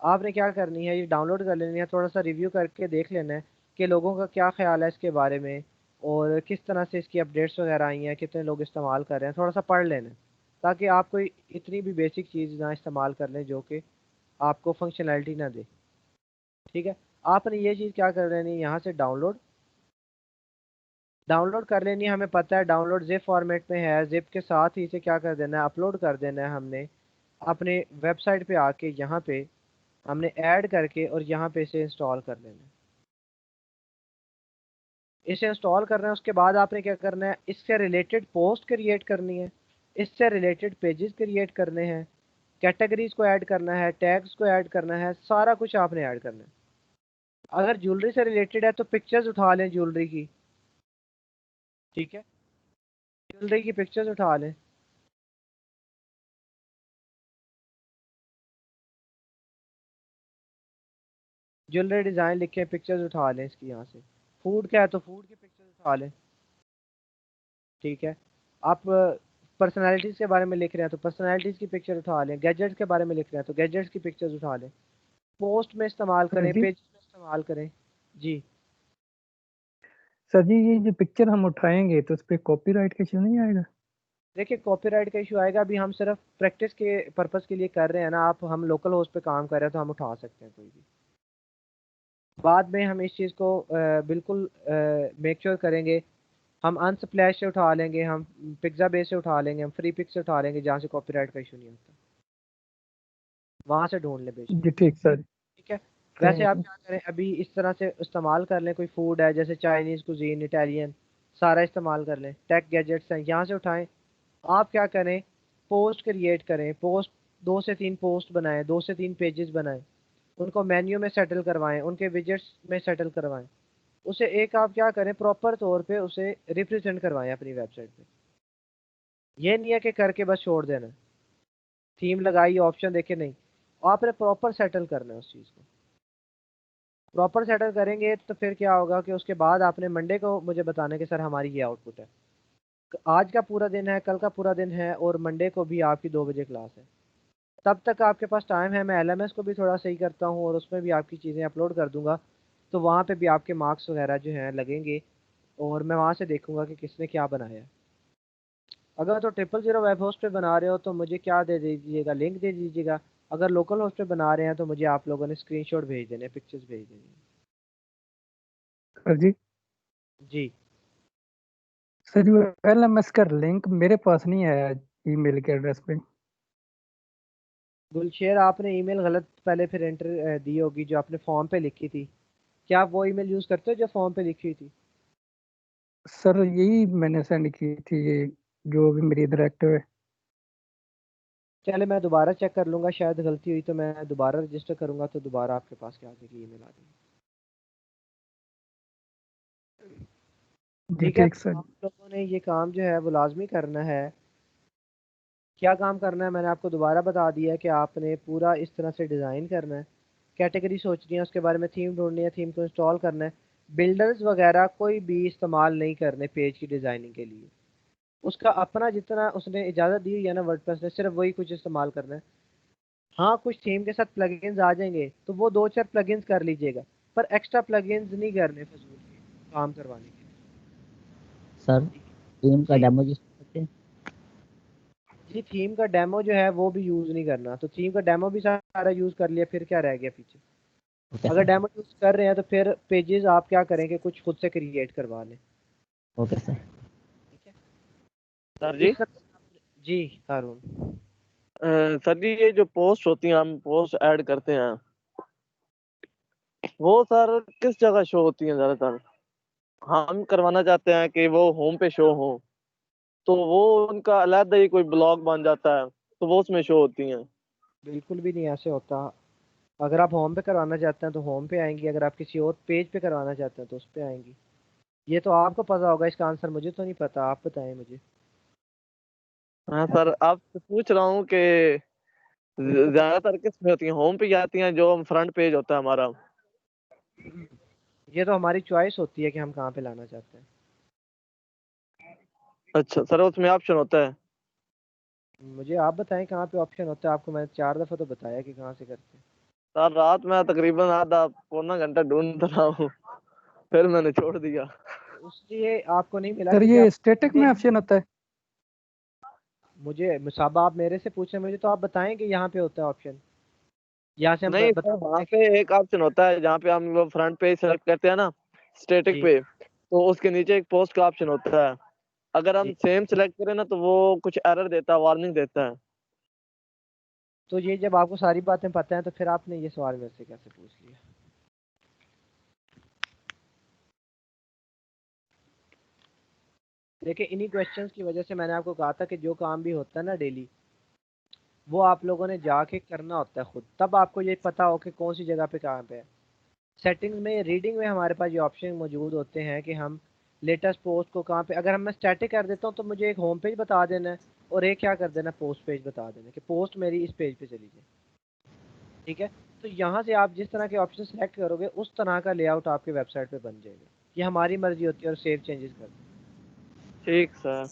आपने क्या करनी है, ये डाउनलोड कर लेनी है, थोड़ा सा रिव्यू करके देख लेना है कि लोगों का क्या ख्याल है इसके बारे में और किस तरह से इसकी अपडेट्स वगैरह आई हैं, कितने लोग इस्तेमाल कर रहे हैं, थोड़ा सा पढ़ लेना है, ताकि आप कोई इतनी भी बेसिक चीज़ ना इस्तेमाल कर लें जो कि आपको फंक्शनैलिटी ना दे, ठीक है। आपने ये चीज़ क्या कर लेनी है, यहाँ से डाउनलोड कर लेनी है। हमें पता है डाउनलोड जिप फॉर्मेट में है, जिप के साथ ही इसे क्या कर देना है, अपलोड कर देना है हमने अपने वेबसाइट पे आके। यहाँ पे हमने ऐड करके और यहाँ पे इसे इंस्टॉल कर लेना है। इसे इंस्टॉल करना है, उसके बाद आपने क्या करना है, इससे रिलेटेड पोस्ट क्रिएट करनी है, इससे रिलेटेड पेजेस क्रिएट करने हैं, कैटेगरीज को ऐड करना है, टैग्स को ऐड करना है, सारा कुछ आपने ऐड करना है। अगर ज्वेलरी से रिलेटेड है तो पिक्चर्स उठा लें ज्वेलरी की, ठीक है, ज्वेलरी की पिक्चर्स उठा लें। ज्वेलरी डिज़ाइन लिखें, पिक्चर्स उठा लें इसकी यहाँ से। फूड का है तो फूड की पिक्चर्स उठा लें, ठीक है। आप पर्सनालिटीज़ के बारे में लिख रहे हैं तो पर्सनालिटीज़ की पिक्चर उठा लें, गैजेट्स के बारे में लिख रहे हैं तो गैजेट्स की पिक्चर्स उठा लें, पोस्ट में इस्तेमाल सर करें, जी पेज में इस्तेमाल करें जी। सर जी ये जो पिक्चर हम उठाएंगे तो उस पर कॉपीराइट का इशू नहीं आएगा? देखिए कॉपीराइट का इशू आएगा, अभी हम सिर्फ प्रैक्टिस के पर्पज़ के लिए कर रहे हैं ना। आप हम लोकल होस्ट पे काम कर रहे हैं तो हम उठा सकते हैं कोई भी। बाद में हम इस चीज़ को बिल्कुल मेक श्योर करेंगे, हम अनस्प्लैश से उठा लेंगे, हम पिक्सा बेस से उठा लेंगे, हम फ्री पिक से उठा लेंगे, जहाँ से कॉपीराइट का इशू नहीं होता, वहाँ से ढूंढ लें बेशक, जी ठीक सर। ठीक है। वैसे आप तो क्या करें, अभी इस तरह से इस्तेमाल कर लें, कोई फूड है जैसे चाइनीज़ कुजीन, इटालियन, सारा इस्तेमाल कर लें। टेक गैजेट्स हैं, यहाँ से उठाएं। आप क्या करें, पोस्ट क्रिएट करें, पोस्ट 2 से 3 पोस्ट बनाएं, 2 से 3 पेजेस बनाएं, उनको मेन्यू में सेटल करवाएं, उनके विजेट्स में सेटल करवाएं। उसे एक आप क्या करें, प्रॉपर तौर पे उसे रिप्रेजेंट करवाएं अपनी वेबसाइट पे। ये नहीं है कि करके बस छोड़ देना, थीम लगाई ऑप्शन देखे नहीं, आपने प्रॉपर सेटल करना है उस चीज़ को। प्रॉपर सेटल करेंगे तो फिर क्या होगा कि उसके बाद आपने मंडे को मुझे बताना कि सर हमारी ये आउटपुट है। आज का पूरा दिन है, कल का पूरा दिन है और मंडे को भी आपकी 2 बजे क्लास है। तब तक आपके पास टाइम है, मैं एलएमएस को भी थोड़ा सही करता हूँ और उसमें भी आपकी चीज़ें अपलोड कर दूंगा, तो वहाँ पे भी आपके मार्क्स वगैरह जो हैं लगेंगे और मैं वहाँ से देखूंगा कि किसने क्या बनाया है। अगर तो 000 वेब होस्ट पे बना रहे हो तो मुझे क्या दे दीजिएगा, लिंक दे दीजिएगा। अगर लोकल होस्ट पे बना रहे हैं तो मुझे आप लोगों ने स्क्रीनशॉट भेज देने, पिक्चर्स भेज देनी। सर जी जी सर जी LMS का लिंक मेरे पास नहीं आया ईमेल के एड्रेस पे। गुलशेर, आपने ईमेल गलत पहले फिर एंटर दी होगी जो आपने फॉर्म पे लिखी थी। क्या आप वो ईमेल यूज़ करते हो जो फॉर्म पे लिखी हुई थी? सर यही मैंने सेंड की थी, ये जो भी मेरी इधर एक्टिव है। चले मैं दोबारा चेक कर लूँगा, शायद गलती हुई तो मैं दोबारा रजिस्टर करूँगा तो दोबारा आपके पास क्या आ जाएगी, ईमेल आ जाएगी। जी ठीक है, ठीक तो सर। आप लोगों ने ये काम जो है वो लाजमी करना है। क्या काम करना है मैंने आपको दोबारा बता दिया है कि आपने पूरा इस तरह से डिज़ाइन करना है, कैटेगरी सोचनी है, उसके बारे में थीम ढूंढनी है, थीम को इंस्टॉल करना है। बिल्डर्स वगैरह कोई भी इस्तेमाल नहीं करने पेज की डिज़ाइनिंग के लिए। उसका अपना जितना उसने इजाज़त दी हुई है ना वर्डप्रेस ने, सिर्फ वही कुछ इस्तेमाल करना है। हाँ, कुछ थीम के साथ प्लगइन्स आ जाएंगे तो वो 2-4 प्लगइन्स कर लीजिएगा, पर एक्स्ट्रा प्लगइन्स नहीं करने फजूल के काम करवाने के लिए। सर थीम का जी डेमो यूज कर सकते हैं? जी, थीम का डेमो जो है वो भी यूज़ नहीं करना, तो थीम का डेमो भी सारा यूज़ कर लिया, फिर क्या रह गया पीछे। ओके अगर सर। डेमो यूज़ कर रहे हैं तो फिर पेजेस आप क्या करेंगे, कुछ खुद से क्रिएट करवा लें। Okay sir. ठीक है, तो सर जी इस तरह जी हारून। सर जी ये जो पोस्ट होती हैं हम पोस्ट ऐड करते हैं वो सर किस जगह शो होती हैं ज्यादातर? हम करवाना चाहते हैं कि वो होम पे शो हो, तो वो उनका अलग ही कोई ब्लॉग बन जाता है तो वो उसमें शो होती हैं। बिल्कुल भी नहीं ऐसे होता। अगर आप होम पे करवाना चाहते हैं तो होम पे आएंगी, अगर आप किसी और पेज पे करवाना चाहते हैं तो उस पे आएंगी। ये तो आपको पता होगा, इसका आंसर मुझे तो नहीं पता, आप बताएं मुझे। हाँ सर आपसे पूछ रहा हूँ कि ज्यादातर किस में होती हैं, होम पे आती हैं जो फ्रंट पेज होता है हमारा? ये तो हमारी चॉइस होती है कि हम कहाँ पे लाना चाहते हैं। अच्छा सर उसमें ऑप्शन होता है? मुझे आप बताएं कहाँ पे ऑप्शन होता है, आपको मैंने 4 दफ़ा तो बताया कि कहाँ से करते हैं। सर रात में तकरीबन आधा पौना घंटा ढूंढ रहा हूँ फिर मैंने छोड़ दिया। उसलिए आपको नहीं मिला सर क्योंकि ये आप स्टैटिक में नहीं। ऑप्शन होता है? मुझे मुसाबा आप मेरे से पूछ रहे हैं, मुझे तो आप बताएं कि यहाँ पे होता है ऑप्शन। यहाँ से हम नहीं सर बता वहाँ दें पे एक ऑप्शन होता है जहाँ पे हम वो फ्रंट पेज सेलेक्ट करते हैं ना स्टैटिक जी पे, तो उसके नीचे एक पोस्ट का ऑप्शन होता है। अगर हम जी। सेम सेलेक्ट करें ना तो वो कुछ एरर देता है, वार्निंग देता है। तो ये जब आपको सारी बातें पता हैं तो फिर आपने ये सवाल मेरे से कैसे पूछ लिया? देखिए, इन्हीं क्वेश्चंस की वजह से मैंने आपको कहा था कि जो काम भी होता है ना डेली, वो आप लोगों ने जाके करना होता है खुद, तब आपको ये पता हो कि कौन सी जगह पे कहाँ पे है। सेटिंग्स में, रीडिंग में हमारे पास ये ऑप्शन मौजूद होते हैं कि हम लेटेस्ट पोस्ट को कहाँ पे, अगर हम मैं स्टैटिक कर देता हूँ तो मुझे एक होम पेज बता देना है और एक क्या कर देना, पोस्ट पेज बता देना कि पोस्ट मेरी इस पेज पे चली जाए। ठीक है, तो यहाँ से आप जिस तरह के ऑप्शन सेलेक्ट करोगे उस तरह का लेआउट आपके वेबसाइट पे बन जाएगा। ये हमारी मर्जी होती है और सेव चेंजेस कर दें। ठीक सर।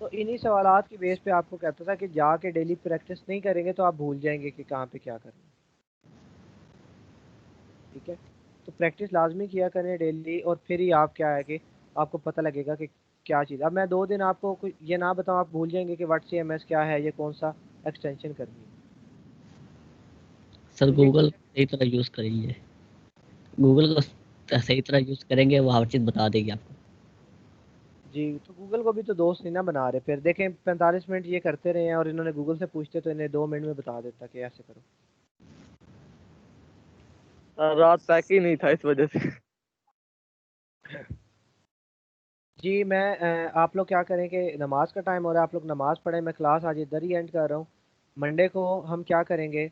तो इन्हीं सवालात की बेस पे आपको कहता था कि जाके डेली प्रैक्टिस नहीं करेंगे तो आप भूल जाएंगे कि कहाँ पे क्या करना है। ठीक है, तो प्रैक्टिस लाजमी किया करें डेली, और फिर ही आप क्या है कि आपको पता लगेगा कि क्या चीज़। अब मैं 2 दिन आपको कुछ ये ना बताऊँ, आप भूल जाएंगे कि व्हाट CMS क्या है, ये कौन सा एक्सटेंशन करनी है। सर तो ये गूगल चीज़ें सही तरह यूज करेंगे, गूगल को सही तरह यूज करेंगे वो हर चीज बता देगी आपको। जी, तो गूगल को भी तो दोस्त नहीं ना बना रहे। फिर देखें 45 मिनट ये करते रहे हैं और इन्होंने गूगल से पूछते तो इन्हें 2 मिनट में बता देता कि ऐसे करो। रात पैक ही नहीं था इस वजह से। जी मैं आप लोग क्या करें कि नमाज का टाइम हो रहा है, आप लोग नमाज पढ़ें, मैं क्लास आज इधर ही एंड कर रहा हूँ। मंडे को हम क्या करेंगे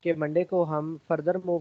कि मंडे को हम फर्दर मूव